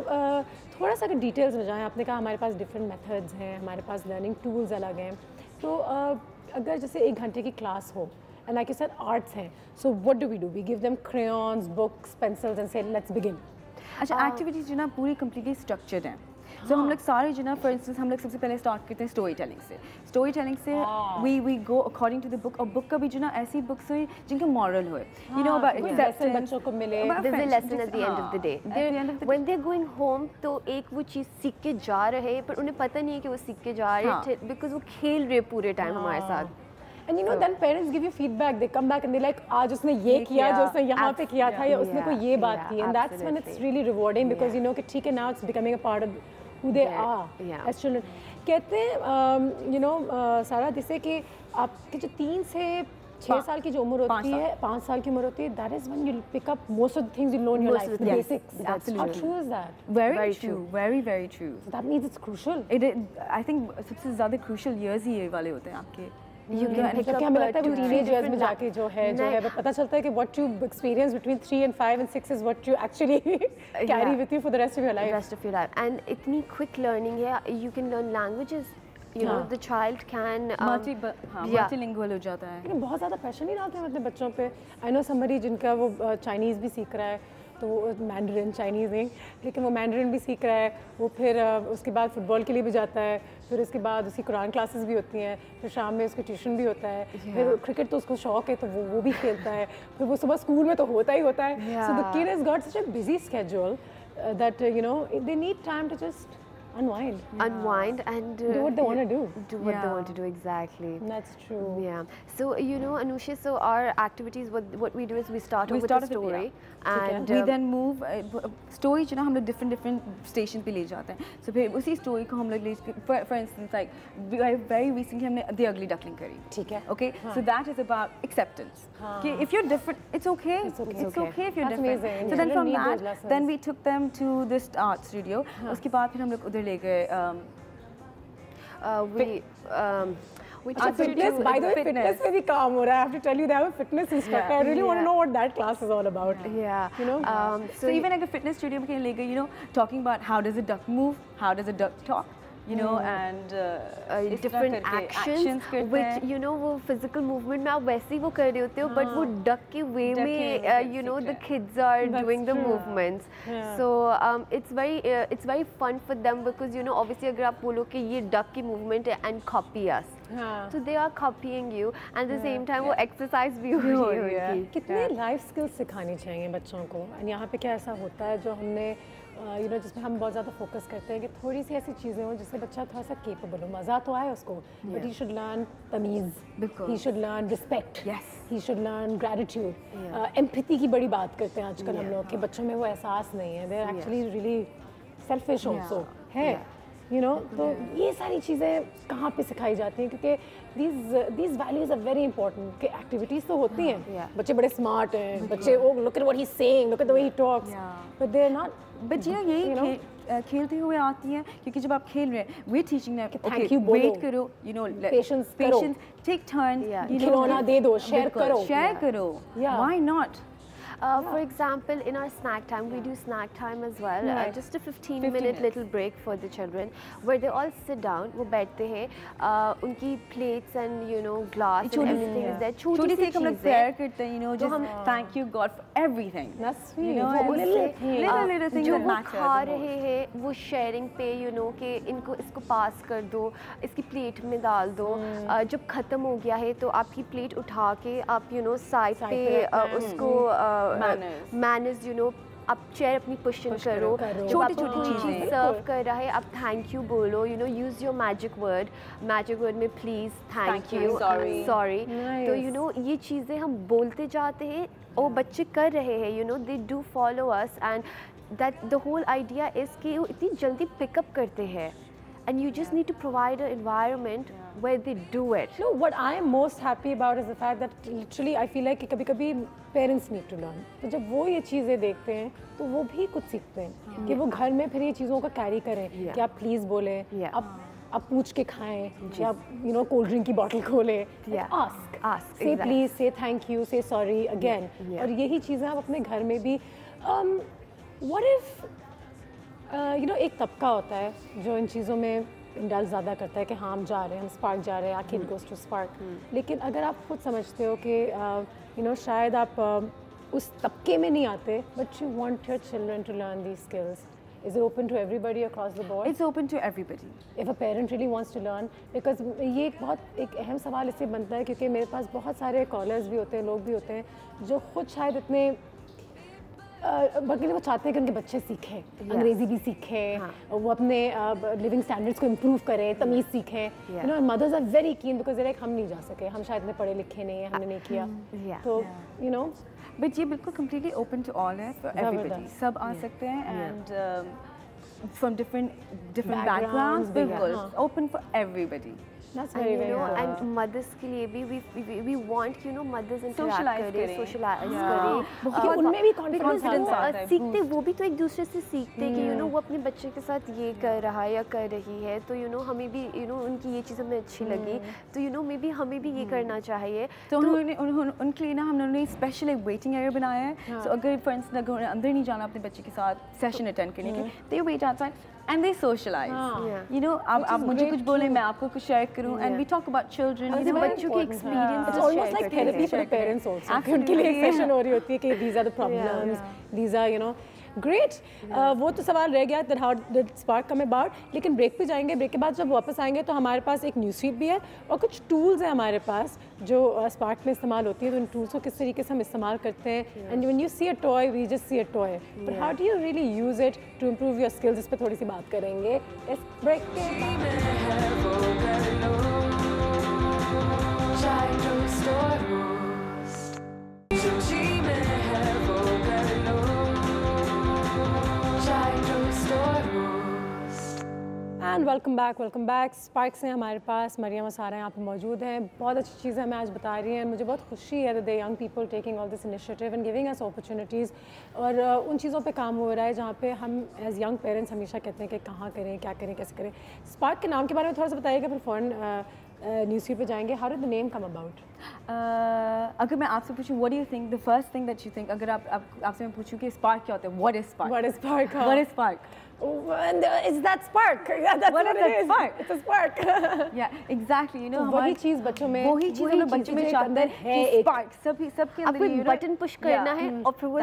थोड़ा सा अगर details में जाएँ, आपने कहा हमारे पास डिफरेंट मेथड्स हैं, हमारे पास लर्निंग टूल्स अलग हैं, तो अगर जैसे 1 घंटे की क्लास हो and like you said arts हैं, so what do? We give them crayons, books, pencils and say let's begin. अच्छा, एक्टिविटीज जो ना पूरी कम्प्लीटली स्ट्रक्चर्ड हैं। तो हम लोग सारे जो ना, फॉर इंस्टेंस हम लोग सबसे पहले स्टार्ट करते हैं स्टोरी टेलिंग से we go according to the book. और बुक का भी जो ना ऐसी बुक्स हो जिनका मॉरल हो, यू नो, बच्चों को मिले lesson at the end of the day, when they are going home, तो एक वो चीज़ सीख के जा रहे हैं पर उन्हें पता नहीं है कि वो सीख के जा रहे हैं, बिकॉज वो खेल रहे पूरे टाइम हमारे साथ। And you know, then parents give you feedback. They come back and they're like, आज उसने ये किया जो उसने यहाँ पे किया था या उसने कोई ये बात की. And that's when it's really rewarding because you know कि ठीक है, now it's becoming a part of who they are as children. कहते हैं you know सारा जैसे कि आपके जो 3 से 6 साल की जो उम्र होती है, 5 साल की उम्र होती है, that is when you pick up most of the things you know in your life, the basics. How true is that? Very true, very true. So that means it's crucial. I think सबसे ज़्यादा crucial years ही ये वाले होते हैं आपके. You can pick up हमें लगता है वो teenage years में जाके जो है पता चलता है कि what you experience between 3 and 5 and 6 is what you actually carry with you for the rest of your life. Rest of your life. And इतनी quick learning है, you can learn languages. You know, the child can multilingual हो जाता है. लेकिन बहुत ज़्यादा pressure नहीं डालते हैं अपने बच्चों पे. I know somebody जिनका वो Chinese भी सीख रहा है, तो मैंडरिन चाइनीज़ नहीं, लेकिन वो मैंडरिन भी सीख रहा है, वो फिर उसके बाद फुटबॉल के लिए भी जाता है, फिर उसके बाद उसकी कुरान क्लासेस भी होती हैं, फिर शाम में उसको ट्यूशन भी होता है, फिर क्रिकेट तो उसको शौक है तो वो भी खेलता है, फिर वो सुबह स्कूल में तो होता ही होता है. So the kid has got such a busy schedule that you know they need time to just unwind and do what they want to do. Do what they want to do, exactly. That's true. Yeah. So you know, Anusha, so our activities, what we do is we start off with a story and we then move story जो ना हम लोग different station पे ले जाते हैं. So फिर उसी story को हम लोग ले, for instance, like very recently हमने The Ugly Duckling करी. ठीक है. Okay. So that is about acceptance. कि if you're different, it's okay. It's okay if you're different. So then from that, then we took them to this art studio. उसके बाद फिर हम लोग उधर ले गए. We took fitness. By the way, fitness में भी काम हो रहा है. I have to tell you, they have a fitness instructor. I really want to know what that class is all about. Yeah. You know. So even like a fitness studio में ले गए, you know, talking about how does a duck move, how does a duck talk. You know, and different actions which you know वो physical movement में आप वैसे ही वो कर रहे होते हो, but वो duck के way में you know the kids are doing the movements. So it's very fun for them because you know obviously अगर आप बोलो कि ये duck की movement है and copy us, so they are copying you and at the same time वो exercise भी हो रही है. कितने life skills सिखानी चाहिए बच्चों को. और यहाँ पे क्या ऐसा होता है जो हमने you know जिसमें हम बहुत ज़्यादा फोकस करते हैं कि थोड़ी सी ऐसी चीज़ें हों जिससे बच्चा थोड़ा सा केपेबल हो. मज़ा तो आए उसको, but he should learn तमीज़, he should learn respect, he should learn gratitude. Empathy की बड़ी बात करते हैं आजकल हम लोग कि बच्चों में वो एहसास नहीं है. They're actually really selfish also है. You know, तो ये सारी चीज़ें कहाँ पे सिखाई जाती हैं क्योंकि these values are very important. कि activities तो होती हैं, बच्चे बड़े smart हैं, बच्चे look at what he's saying, look at the way he talks, but they're not. But you know यही खेलते हुए आती हैं क्योंकि जब आप खेल रहे हैं we're teaching them thank you बोलो, wait करो, you know, patience take turns, खिलौना दे दो, share करो, why not? For example, in our snack time, we do snack time as well. Just a 15-minute little break for the children, where they all sit down. वो बैठते हैं, उनकी plates and you know glass and everything is there. छोटी सी हम लोग prayer करते हैं, you know, just thank you God for everything. That's sweet. You know, little things जो that वो matter. खा रहे हैं, वो sharing पे, you know, कि इनको इसको pass कर दो, इसकी plate में डाल दो. जब खत्म हो गया है, तो आपकी plate उठा के आप, you know, side पे उसको manners, you know, आप चेयर अपनी पुशन करो, छोटी छोटी चीज़ सर्व कर रहा है, आप थैंक यू बोलो, you know, use your magic word में प्लीज़, थैंक यू, सॉरी. तो यू नो ये चीज़ें हम बोलते जाते हैं और बच्चे कर रहे हैं, you know, they do follow us and that the whole idea is कि वो इतनी जल्दी पिकअप करते हैं. And you just need to provide an environment where they do it. No, what I am most happy about is the fact that literally I feel like कि कभी-कभी parents need to learn. तो जब वो ये चीज़ें देखते हैं तो वो भी कुछ सीखते हैं कि वो घर में फिर ये चीज़ों का कैरी करें कि आप प्लीज़ बोलें, आप पूछ के खाएं, या आप you know कोल्ड ड्रिंक की बॉटल खोलें, ask, say please, say thank you, say sorry again. और यही चीज़ें आप अपने घर में भी what if you know एक तबका होता है जो इन चीज़ों में इंडल्ज ज़्यादा करता है कि हाँ हम जा रहे हैं, हम स्पार्क जा रहे हैं, आखिर गोज़ टू स्पार्क. लेकिन अगर आप खुद समझते हो कि you know शायद आप उस तबके में नहीं आते, but you want your children to learn these skills. Is it open to everybody across the board? It's open to everybody. If a parent really wants to learn, because ये एक अहम सवाल इससे बनता है क्योंकि मेरे पास बहुत सारे कॉलर्स भी होते हैं, लोग भी होते हैं जो खुद शायद इतने बल्कि वो चाहते हैं कि उनके बच्चे सीखें, अंग्रेजी भी सीखें, वो अपने लिविंग स्टैंडर्ड्स को इम्प्रूव करें, तमीज़ सीखें। You know mothers are very keen because like हम नहीं जा सके, हम शायद इतने पढ़े लिखे नहीं हैं, हमने नहीं किया, तो यू नो। बट ये बिल्कुल कम्प्लीटली ओपन टू ऑल है, फॉर एवरीबॉडी, सब आ सकते हैं एंड फ्रॉम डिफरेंट बैकग्राउंड्स, बिल्कुल open for everybody. That's very, very good. And mothers के लिए भी we want mothers interact करें, socialize करें, उनमें भी confidence आता है, सीखते वो भी तो एक दूसरे से सीखते कि वो अपने बच्चे के साथ ये कर रहा है या कर रही है, तो हमें भी उनकी ये चीज़ हमें अच्छी लगी, तो मे बी हमें भी ये करना चाहिए। तो उनके लिए ना हमने स्पेशल एक वेटिंग एरिया बनाया है। तो अगर फॉर इंस्टेंस अगर अंदर नहीं जाना अपने बच्चे के साथ सेशन अटेंड करने के, they wait outside and they socialize. You know, आप मुझे कुछ बोले, मैं आपको कुछ शेयर करूं, and we talk about children. बच्चों के experience. It's almost like therapy for the parents also. उनके लिए एक सेशन हो रही होती है कि these are the problems, these are great. वो तो सवाल रह गया that how did Spark come about. लेकिन ब्रेक पे जाएंगे, ब्रेक के बाद जब वापस आएंगे तो हमारे पास एक न्यूज़ फीड भी है और कुछ टूल्स हैं हमारे पास जो स्पार्क में इस्तेमाल होती है। तो इन टूल्स को किस तरीके से हम इस्तेमाल करते हैं, and when you see a toy we just see a toy, but how do you really use it to improve your skills, इस पर थोड़ी सी बात करेंगे इस ब्रेक के एंड वेलकम बैक। स्पार्क से हमारे पास मरियम सारा यहाँ पे मौजूद हैं। बहुत अच्छी चीज़ें हमें आज बता रही हैं। मुझे बहुत खुशी है that the young people taking all this initiative and giving us opportunities, और उन चीज़ों पे काम हो रहा है जहाँ पे हम एज यंग पेरेंट्स हमेशा कहते हैं कि कहाँ करें, क्या करें, कैसे करें। स्पार्क के नाम के बारे में थोड़ा सा बताइएगा, फिर फ़ौरन न्यूज़ फीड पे जाएंगे। How did the name come about? अगर मैं आपसे पूछूं what do you think the first thing that you think, अगर आपसे मैं पूछूं कि स्पार्क क्या होता है, what is spark? What is spark? What is spark? And it's that spark. Yeah, that's what it is. Spark. It's a spark. Yeah, exactly. You know, वही चीज़ बच्चों में, वही चीज़ हमें बच्चों में अंदर है एक spark. सबके अंदर ये बटन पुश करना है और फिर वो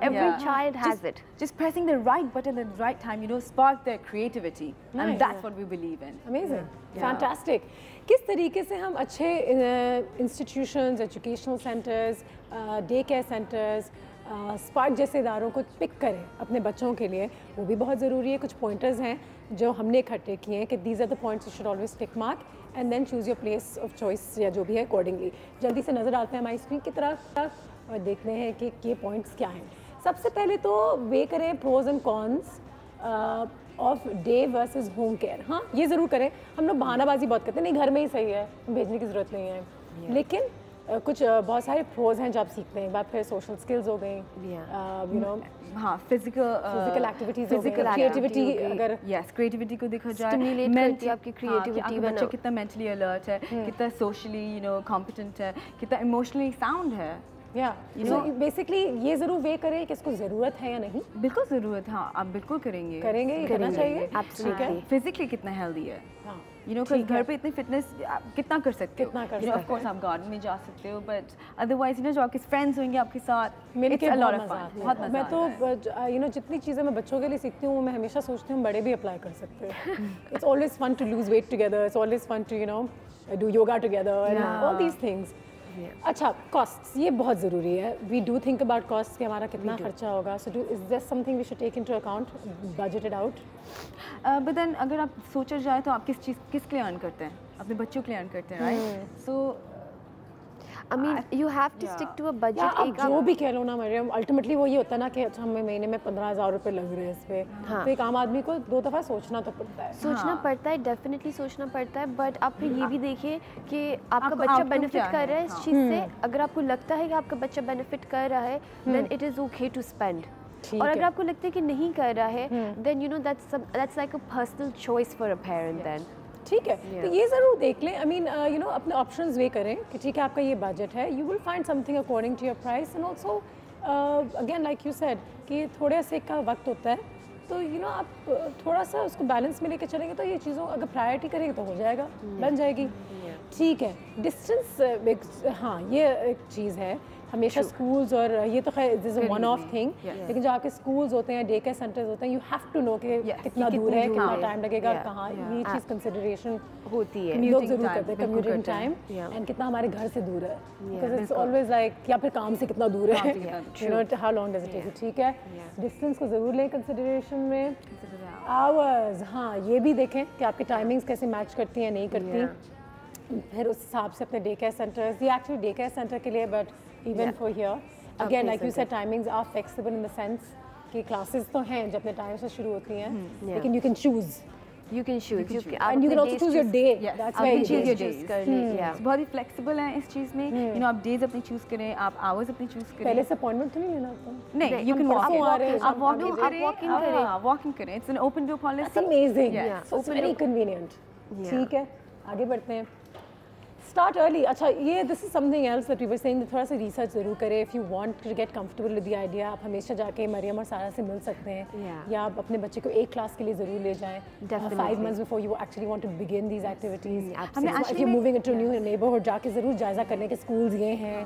every child has it. Just pressing the right button at the right time, spark their creativity, and that's what we believe in. Amazing, fantastic. किस तरीके से हम अच्छे institutions, educational centers, day care centers, spark जैसे इदारों को pick करें अपने बच्चों के लिए, वो भी बहुत ज़रूरी है। कुछ पॉइंटर्स हैं जो हमने इकट्ठे किए हैं कि these are the points you should always tick mark and then choose your place of choice या जो भी है अकॉर्डिंगली। जल्दी से नज़र डालते हैं हमारी स्क्रीन की तरफ और देखते हैं कि ये पॉइंट्स क्या हैं। सबसे पहले तो वे करें pros and cons of day versus home care. हाँ, ये ज़रूर करें। हम लोग बहानाबाजी बहुत करते हैं, नहीं घर में ही सही है, भेजने की ज़रूरत नहीं है, लेकिन कुछ बहुत सारे प्रोज हैं जो आप सीखते हैं। एक बार फिर सोशल स्किल्स हो गई, यू नो, हाँ, फिजिकल एक्टिविटीज, क्रिएटिविटी, अगर यस क्रिएटिविटी को देखा जाए, आपकी क्रिएटिविटी, बच्चा कितना मेंटली अलर्ट है, कितना सोशली कॉम्पिटेंट है, कितना इमोशनली साउंड है। बेसिकली ये ज़रूर वे करें कि इसको ज़रूरत है या नहीं। बिल्कुल ज़रूरत, हाँ, आप बिल्कुल करेंगे, करना चाहिए। फिजिकली कितना हेल्दी है, घर पे इतनी फिटनेस कितना कर सकते हो, ऑफ कोर्स आप गार्डन में जा सकते हो, बट अदरवाइज जो आपके फ्रेंड्स होंगे आपके साथ, मिलके बहुत मजा। मैं तो जितनी चीज़ें मैं बच्चों के लिए सीखती हूँ मैं हमेशा सोचती हूँ बड़े भी अप्लाई कर सकते हैं। It's always fun to lose weight together, it's always fun to do yoga together and all these things. अच्छा, कॉस्ट्स, ये बहुत ज़रूरी है। We do think about cost कि हमारा कितना खर्चा होगा, so is this something we should take into account, budgeted out? But then अगर आप सोचा जाए तो आप किसके लिए अर्न करते हैं? अपने बच्चों के लिए अर्न करते हैं, right? So I mean, you have to stick to a budget. आप जो भी कह लो ना मरियम, अल्टीमेटली वो ये होता है ना कि अच्छा हमें महीने में 15,000 रुपये लग रहे हैं इस पे, तो एक आम आदमी को 2 दफ़ा सोचना तो पड़ता है। सोचना पड़ता है, डेफिनेटली सोचना पड़ता है, बट आप फिर ये भी देखिए कि आपका बच्चा बेनिफिट कर रहा है इस चीज़ से। अगर आपको लगता है कि आपका बच्चा बेनिफिट कर रहा है, then it is okay to spend. और अगर आपको लगता है कि नहीं कर रहा है, then that's like a personal choice for a parent then. ठीक है, तो ये ज़रूर देख लें। आई मीन अपने ऑप्शंस वे करें कि ठीक है आपका ये बजट है, you will find something according to your price, and also again like you said कि थोड़े से का वक्त होता है, तो आप थोड़ा सा उसको बैलेंस में लेके चलेंगे तो ये चीज़ों अगर प्रायोरिटी करेंगे तो हो जाएगा, बन जाएगी। ठीक है, डिस्टेंस, हाँ ये एक चीज़ है हमेशा स्कूल्स और ये तो खैर this is one of thing, लेकिन जो आपके स्कूल्स होते हैं, डे केयर सेंटर्स होते हैं, यू हैव टू नो कि कितना दूर है, कितना टाइम लगेगा, कहाँ, ये चीज़ कंसिडरेशन होती है, लोग जरूर करते हैं कम्यूटिंग टाइम एंड कितना हमारे घर से दूर है, बिकॉज इट्स ऑलवेज लाइक, या फिर काम से कितना दूर है, you know how long does it take, ठीक है, डिस्टेंस को ज़रूर लें कंसिडरेशन में, आवर्स, हाँ ये भी देखें कि आपकी टाइमिंग्स कैसे मैच करती हैं नहीं करती, फिर उस हिसाब से अपने डे केयर सेंटर्स, ये एक्चुअली डे केयर सेंटर के लिए, but even for here again like you said timings are flexible in the sense कि क्लासेस तो हैं जो अपने टाइम से शुरू होती हैं, लेकिन you can choose, You can choose. And you can also choose your day. Yes. That's why you choose your days. days. बहुत ही flexible हैं इस चीज़ में. You know आप days अपने choose करें, आप hours अपने choose करें. पहले से appointment तो नहीं लेना आपको? नहीं, you can walk in. आप walk-in करें. Walk-in करें. It's an open door policy. That's amazing. Yeah. So it's very convenient. ठीक है, आगे बढ़ते हैं. Start early. अच्छा ये this is something else that we were saying that थोड़ा सा research ज़रूर करें. If you want to get comfortable with the idea, आप हमेशा जाके मरियम और सारा से मिल सकते हैं, या आप अपने बच्चे को एक क्लास के लिए ज़रूर ले जाएं. 5 months before you actually want to begin these activities. If you're moving into a new neighborhood, जाके ज़रूर जायज़ा करने के schools ये हैं,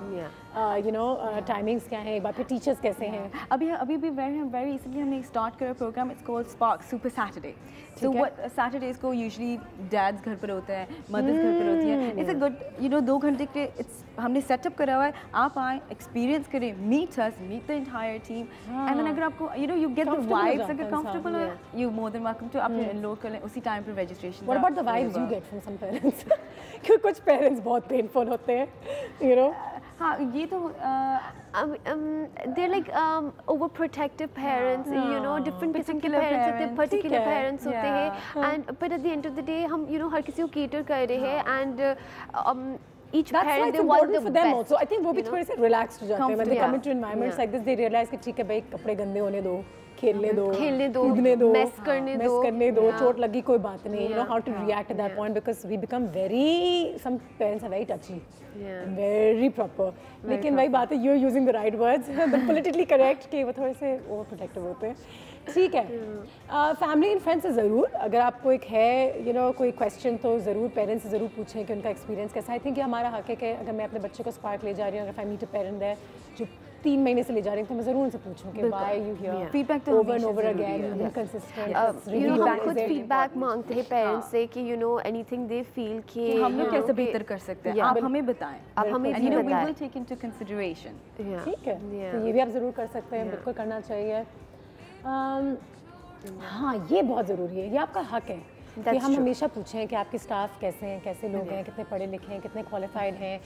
you know timings क्या हैं, एक बार फिर teachers कैसे हैं. अभी very recently हमने start करा program. It's called Spark Super Saturday. So what Saturdays को usually dads घर पर होते हैं, mothers घर पर होती हैं. It's a good, you know, 2 घंटे के हमने सेटअप करा हुआ है, आप आए, एक्सपीरियंस करें, meet us, meet the entire team, and then अगर आपको, you know, you get the vibes, अगर comfortable है, you more than welcome to अपने enroll कर लें, उसी टाइम पर registration. What about the vibes you get from some parents? क्योंकि कुछ parents बहुत painful होते हैं, you know. हाँ ये तो they're like overprotective parents, you know, different किस्म के parents होते हैं, particular parents होते हैं, and but at the end of the day हम, you know, हर किसी को cater कर रहे हैं, and each parent they want the for them best. also. I think वो भी थोड़े से relaxed हो जाते हैं when they come into environments like this. They realize कि ठीक है भाई कपड़े गंदे होने दो, खेलने दो, कूदने दो, mess करने दो, चोट लगी कोई बात नहीं. You know how to react at that point, because we become very, some parents are very touchy, very proper. लेकिन वही बात है, you're using the right words, but politically correct कि वो थोड़े से overprotective होते हैं. ठीक है, फैमिली एंड फ्रेंड्स से ज़रूर, अगर आपको एक है, you know, कोई क्वेश्चन तो ज़रूर पेरेंट्स से ज़रूर पूछें कि उनका एक्सपीरियंस कैसा है. आई थिंक ये हमारा हक है कि अगर मैं अपने बच्चे को स्पार्क ले जा रही हूँ, अगर फैमिली पेरेंट है जो 3 महीने से ले जा रही हूँ, तो मैं ज़रूर उनसे पूछूँ कि व्हाई यू हियर, फीडबैक तो over and over again, consistent. you know हम खुद फीडबैक मांगते हैं पेरेंट्स से कि you know anything they feel कि हम लोग कैसे बेहतर कर सकते हैं, आप हमें बताएं, आप हमें and you know we will take into consideration. ठीक है, तो ये भी आप ज़रूर कर सकते हैं, बिल्कुल करना चाहिए. हाँ ये बहुत ज़रूरी है, ये आपका हक है कि हम हमेशा पूछें कि आपके स्टाफ कैसे हैं, कैसे लोग हैं, कितने पढ़े लिखे हैं, कितने क्वालिफाइड हैं,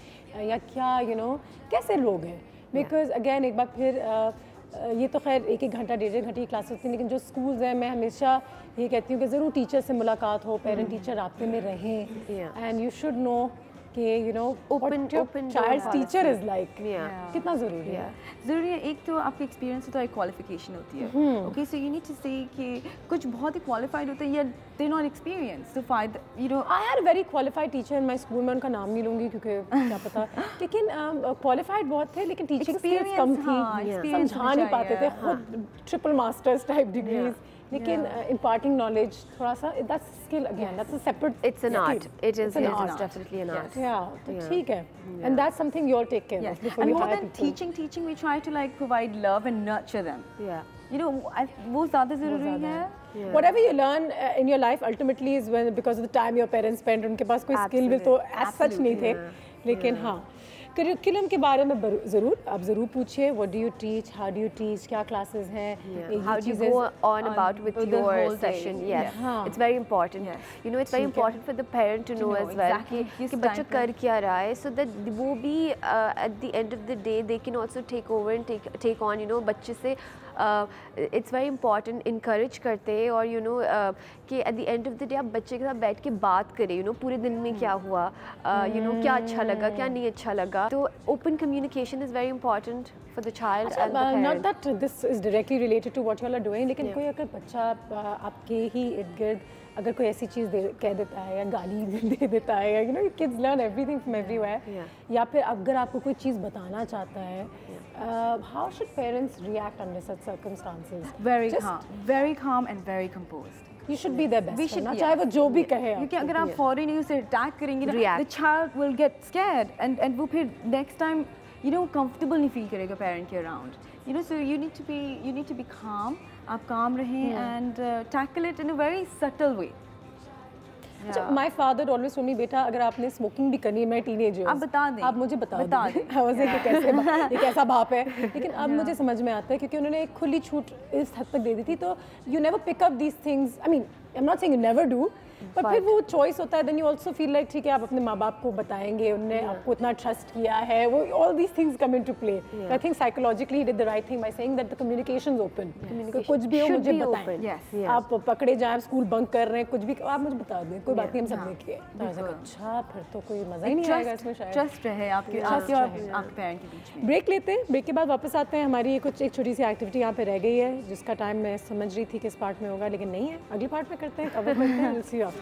या क्या you know कैसे लोग हैं. बिकॉज अगेन एक बार फिर ये तो खैर 1-1 घंटा 1.5 घंटे की क्लास होती है, लेकिन जो स्कूल्स हैं मैं हमेशा ये कहती हूँ कि ज़रूर टीचर से मुलाकात हो, पेरेंट टीचर राब्ते में रहें, एंड यू शुड नो कि you know open child's teacher is like कितना ज़रूरी है. ज़रूरी है. एक तो आपका एक्सपीरियंस होता है, क्वालिफिकेशन होती है. Okay, so you need to say कि कुछ बहुत ही क्वालिफाइड होते हैं या दे नॉट एक्सपीरियंस, तो फायदा, you know. I had a very qualified teacher in my school, मैं उनका नाम नहीं लूँगी क्योंकि क्या पता, लेकिन क्वालिफाइड बहुत थे, लेकिन टीचिंग स्किल्स कम थी, समझा नहीं पाते थे, खुद ट्रिपल मास्टर्स टाइप डिग्रीज, लेकिन imparting knowledge थोड़ा सा, that's skill again, that's a separate, it's an art, it is definitely an art. तो ठीक है, and that's something you all take care of before and you more hire than people. teaching we try to like provide love and nurture them. You know वो ज़्यादा ज़रूरी है. Whatever you learn in your life ultimately is when, because of the time your parents spent, उनके पास कोई skill भी तो as such नहीं थे, लेकिन हाँ करिकुलम के बारे में ज़रूर आप ज़रूर पूछिए. What do you teach? How do you teach? क्या classes हैं? How do you go on about with your session? Yes, it's very important. You know, it's very important for the parent to know as well कि बच्चा कर क्या रहा है, so that वो भी at the end of the day they can also take over and take on, you know, बच्चे से it's very important encourage करते हैं, और you know कि at the end of the day आप बच्चे के साथ बैठ के बात करें, you know पूरे दिन में क्या हुआ, you know क्या अच्छा लगा, क्या नहीं अच्छा लगा. तो open communication is very important for the child and the parent. Not that this is directly related to what you all are doing, लेकिन कोई अगर बच्चा आपके ही इर्द गिर्द अगर कोई ऐसी चीज़ कह देता है या गाली दे देता है, you know kids learn everything from everywhere, या फिर अगर आपको कोई चीज़ बताना चाहता है, how should parents react under such circumstances? Very calm and very composed. You should be their best friend, चाहे वो जो भी कहे। क्योंकि अगर आप फौरन ही उसे अटैक करेंगे ना, the child will get scared and वो फिर next time comfortable नहीं feel करेगा parent के around. So you need to be calm. आप calm रहें and tackle it in a very subtle way. My father always told me, बेटा अगर आपने स्मोकिंग भी करनी है, मैं टीनेजर हूँ, आप बता दें, आप मुझे बता दें ये कैसा बाप है। लेकिन अब मुझे समझ में आता है क्योंकि उन्होंने एक खुली छूट इस हद तक दे दी थी, तो you never pick up these things. I mean, I'm not saying you never do, पर फिर वो चॉइस होता है, then you also feel like ठीक है आप अपने माँ बाप को बताएंगे, उन्होंने आपको इतना ट्रस्ट किया है, वो all these things come into play. I think psychologically he did the right thing by saying that the communication is open. कुछ भी हो मुझे बताएं, आप पकड़े जाएं, स्कूल बंक कर रहे हैं, कुछ भी आप मुझे बता दें, कोई बात नहीं, हम सब देखिए। अच्छा फिर तो कोई मजा ही नहीं आएगा इसमें, शायद ट्रस्ट रहे आपके और आपके पेरेंट के बीच में। ब्रेक लेते हैं, ब्रेक के बाद वापस आते हैं। हमारी कुछ एक छोटी सी एक्टिविटी यहाँ पे रह गई है जिसका टाइम मैं समझ रही थी कि इस पार्ट में होगा, लेकिन नहीं है, अगली पार्ट में करते हैं, कवर करते हैं। Will see you after.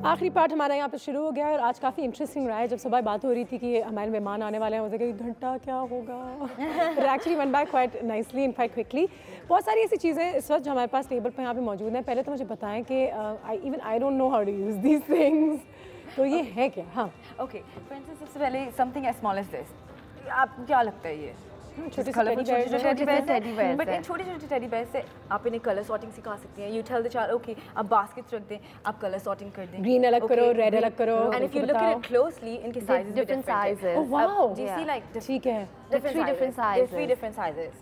आखिरी पार्ट हमारा यहाँ पे शुरू हो गया है और आज काफ़ी इंटरेस्टिंग रहा है। जब सुबह बात हो रही थी कि हमारे मेहमान आने वाले हैं, मुझे कहा घंटा क्या होगा, but actually one by quite nicely, in quite quickly. बहुत सारी ऐसी चीज़ें इस वक्त जो हमारे पास टेबल पर यहाँ पे मौजूद हैं। पहले तो मुझे बताएं कि even I don't know how to use these things, तो ये है क्या? हाँ ओके, फॉर इंस्टेंस सबसे पहले something as small as this, आपको क्या लगता है ये छोटे टेडी बेयर, बट इन छोटे टेडी बेयर से आप इन्हें कलर सॉर्टिंग सिखा सकते हैं। You tell the child okay आप बास्केट्स रख दें, आप कलर सॉर्टिंग कर दें, ग्रीन अलग करो, रेड अलग करो, and if you look at it closely इनके sizes different sizes. Oh wow, do you see like ठीक है, three different sizes.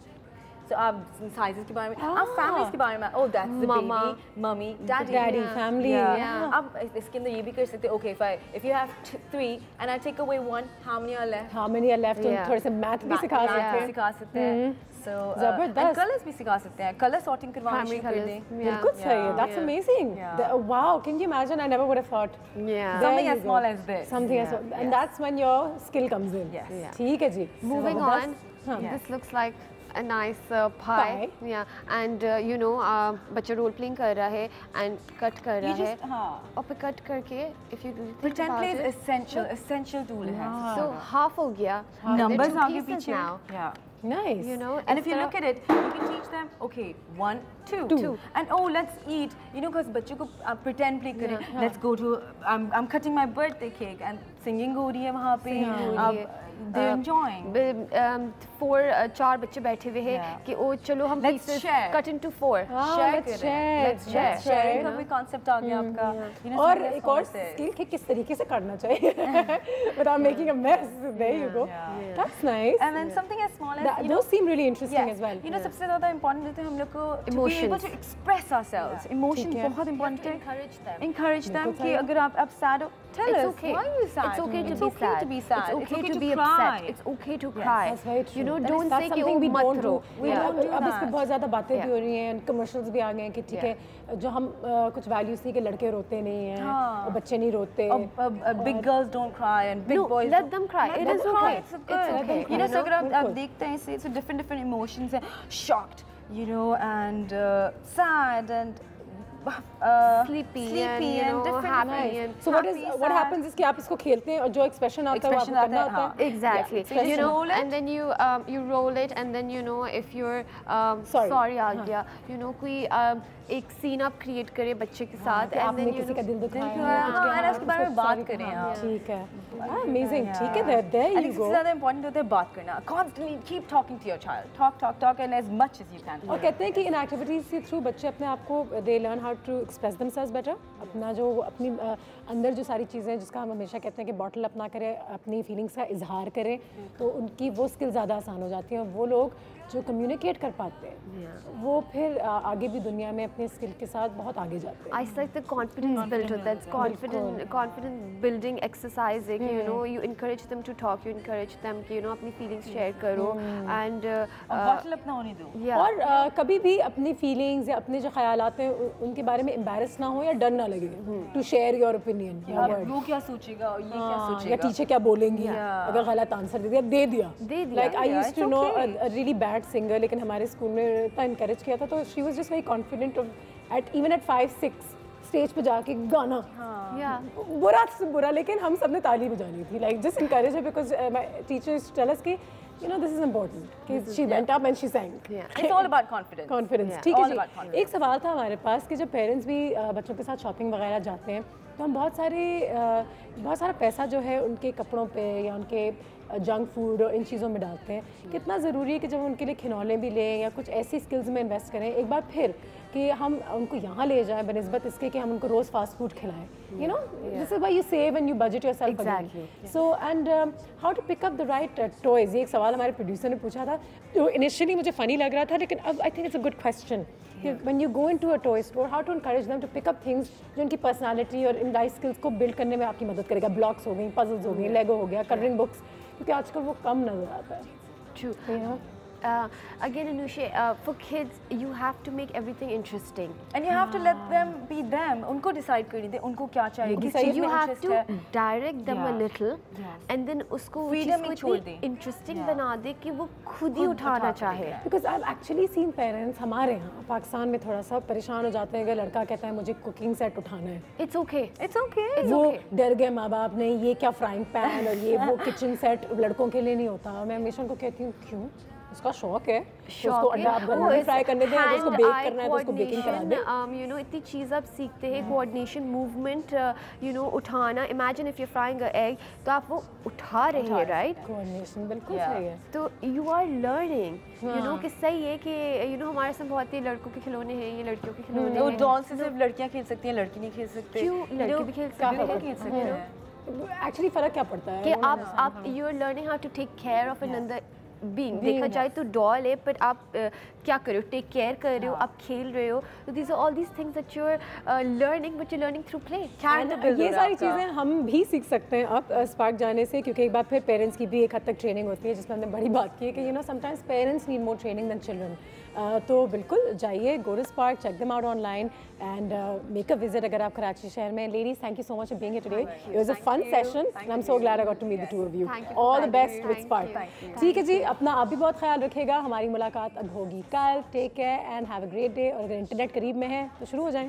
So आप sizes के बारे में, आप families के बारे में, oh that's the baby, mummy, daddy, family. आप इसके अंदर ये भी कर सकते हैं, okay if you have 3 and I take away 1, how many are left? थोड़े से मैथ भी सिखा सकते हैं। So and colors भी सिखा सकते हैं, color sorting करवाना शुरू कर दें। बिल्कुल सही है, that's amazing. Wow, can you imagine? I never would have thought. Something as small as this. Something as small, and that's when your skill comes in. ठीक है जी। Moving on, this looks like a nice pie. Yeah, and बच्चा role playing कर रहा है and cut कर रहा है, और फिर cut करके if you pretend play is essential tool है। So half हो गया, numbers आगे पीछे now. Nice. And if you look at it, you can teach them, okay, 1, 2. And oh, let's eat. Because बच्चों को pretend play करें. Let's go to, I'm cutting my birthday cake and singing हो रही है वहाँ पे. They're enjoying. 4 बच्चे बैठे हुए हैं कि ओ चलो हम pieces cut into 4. Let's share. Sharing का भी concept आ गया आपका. और एक और skill कि किस तरीके से करना चाहिए without making a mess. There you go. That's nice. And then something as small as those seem really interesting as well. सबसे ज़्यादा important होता है हम लोग को to be able to express ourselves. Emotion बहुत important है. Encourage them कि अगर आप sad हो, tell us why you sad. It's okay to be sad. It's okay to be upset. It's okay to cry. That's very true. Don't say कि we मत don't रो. अब इस पे बहुत ज़्यादा बातें भी हो रही हैं, कमर्शियल्स भी आ गए हैं कि ठीक है जो हम कुछ वैल्यूज थी कि लड़के रोते नहीं हैं और बच्चे नहीं रोते, big girls don't cry and big boys let them cry. It is okay. It's okay. So अगर आप देखते हैं इसे, so different emotions हैं, shocked, and sad and sleepy and happy. So what happens is कि आप इसको खेलते हैं और जो expression आता है वो आपको करना होता है. Exactly. And then you roll it, and then if you're sorry आ गया, कोई एक सीन आप क्रिएट करें बच्चे के साथ, and then किसी का दिल दुखाया, उसके बारे में बात करें आप. ठीक है, amazing. ठीक है, there you go. सबसे ज़्यादा important होता है बात करना. Constantly keep talking to your child. Talk and as much as you can. और कहते हैं कि इन एक्टिविटीज़ के थ्रू बच्चे अपने आप को they learn how to express themselves better. अपना जो अपनी अंदर जो सारी चीज़ें जिसका हम हमेशा कहते हैं कि बॉटल अपना करें, अपनी फीलिंग्स का इजहार करें, तो उनकी वो स्किल ज़्यादा आसान हो जाती हैं. वो लोग जो कम्युनिकेट कर पाते हैं वो फिर आगे भी दुनिया में अपने स्किल के साथ बहुत आगे जाते हैं. I like the confidence built होता है. It's confidence building exercise है कि you encourage them to talk, you encourage them कि अपनी feelings share करो and बॉटल अपना होने दो. और कभी भी अपनी फीलिंग्स या अपने जो ख्यालात हैं उनके बारे में embarrass ना हो या डर ना लगे to share your opinion. वो क्या सोचेगा, ये क्या सोचेगा, या टीचर क्या बोलेंगी, अगर गलत आंसर दे दिया. Like I used to know a really bad singer, लेकिन हमारे स्कूल में इतना encourage किया था, तो she was just very confident of even at 5-6 stage पे जाके गाना, बुरा से बुरा, लेकिन हम सबने ताली बजानी थी, like just encourage because my teachers tell us कि you know this is important कि she went up and she sang. It's all about confidence. ठीक है जी। एक सवाल था हमारे पास कि जब पेरेंट्स भी बच्चों के साथ शॉपिंग वगैरह जाते हैं तो हम बहुत सारा पैसा जो है उनके कपड़ों पे या उनके जंक फूड और इन चीज़ों में डालते हैं। कितना ज़रूरी है कि जब हम उनके लिए खिलौने भी लें या कुछ ऐसी स्किल्स में इन्वेस्ट करें एक बार फिर कि हम उनको यहाँ ले जाएं बनिस्बत इसके कि हम उनको रोज़ फास्ट फूड खिलाएं, you know, this is why you save and you budget yourself again. So and how to pick up the right toys, ये एक सवाल हमारे प्रोड्यूसर ने पूछा था जो इनिशियली मुझे फ़नी लग रहा था, लेकिन अब I think it's a good question. When you go into a toy store, how to encourage them to pick up things जो उनकी पर्सनालिटी और इन लाइफ स्किल्स को बिल्ड करने में आपकी मदद करेगा। ब्लॉक्स हो गई, पजल्स हो गई, लेगो हो गया, कलरिंग बुक्स, क्योंकि आजकल वो कम नज़र आता है। True. Again, Anusha, for kids, you have to make everything interesting. And you have to let them be them. उनको decide करने दे, उनको क्या चाहिए, किस चीज़ में interest है. You have to direct them a little, and then उसको freedom में छोड़ दे. Interesting बना दे कि वो खुद ही उठाना चाहे. Because I've actually seen parents हमारे यहाँ पाकिस्तान में थोड़ा सा परेशान हो जाते हैं कि लड़का कहता है मुझे कुकिंग सेट उठाना है. It's okay. It's okay. वो डर गए माँ बाप ने, ये क्या फ्राइंग पैन और ये वो किचन सेट लड़कों के लिए नहीं होता. मैं हमेशा उनको कहती हूँ क्यों, उसका शौक है, उसको अंडा आप घर में फ्राई करने दें, उसको बेक करना है तो उसको बेकिंग करा दें। You know, इतनी चीज़ आप सीखते हैं, कोऑर्डिनेशन, मूवमेंट, you know, उठाना. Imagine if you're frying an egg, तो आप वो उठा रहे हैं, right? कोऑर्डिनेशन बिल्कुल सही है. तो you are learning, you know, कि सही है कि you know हमारे साथ बहुत ही लड़कों के खिलौने हैं, ये लड़कियों के खिलौने हैं. वो डॉल से सिर्फ लड़कियाँ खेल सकती हैं, लड़की नहीं खेल सकते. क्यों लड़के भी खेल सकते हैं? एक्चुअली फ़र्क क्या पड़ता है कि आप you are learning how to take care of another being. देखा जाए तो डॉल है, पर आप क्या कर रहे हो, टेक केयर कर रहे हो, आप खेल रहे हो. तो these are all these things that you are learning, but you learning through play. ये सारी चीज़ें हम भी सीख सकते हैं अब स्पार्क जाने से, क्योंकि एक बार फिर पेरेंट्स की भी एक हद तक ट्रेनिंग होती है, जिसमें हमने बड़ी बात की है कि you know sometimes parents need more training than children. तो बिल्कुल जाइए, go to Spark, check them out online and make a visit अगर आप कराची शहर में. Ladies, thank you so much for being here today. It was a fun session and I am so glad I got to meet the two of you. All the best with Spark. ठीक है जी, अपना आप भी बहुत ख्याल रखिएगा. हमारी मुलाकात अब होगी कल. Take care and have a great day. और अगर इंटरनेट करीब में है तो शुरू हो जाएं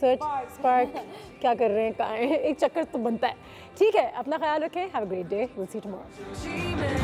सर्च स्पार्क. क्या कर रहे हैं, कहाँ हैं, एक चक्कर तो बनता है. ठीक है, अपना ख्याल रखें. Have a great day. Will see you tomorrow.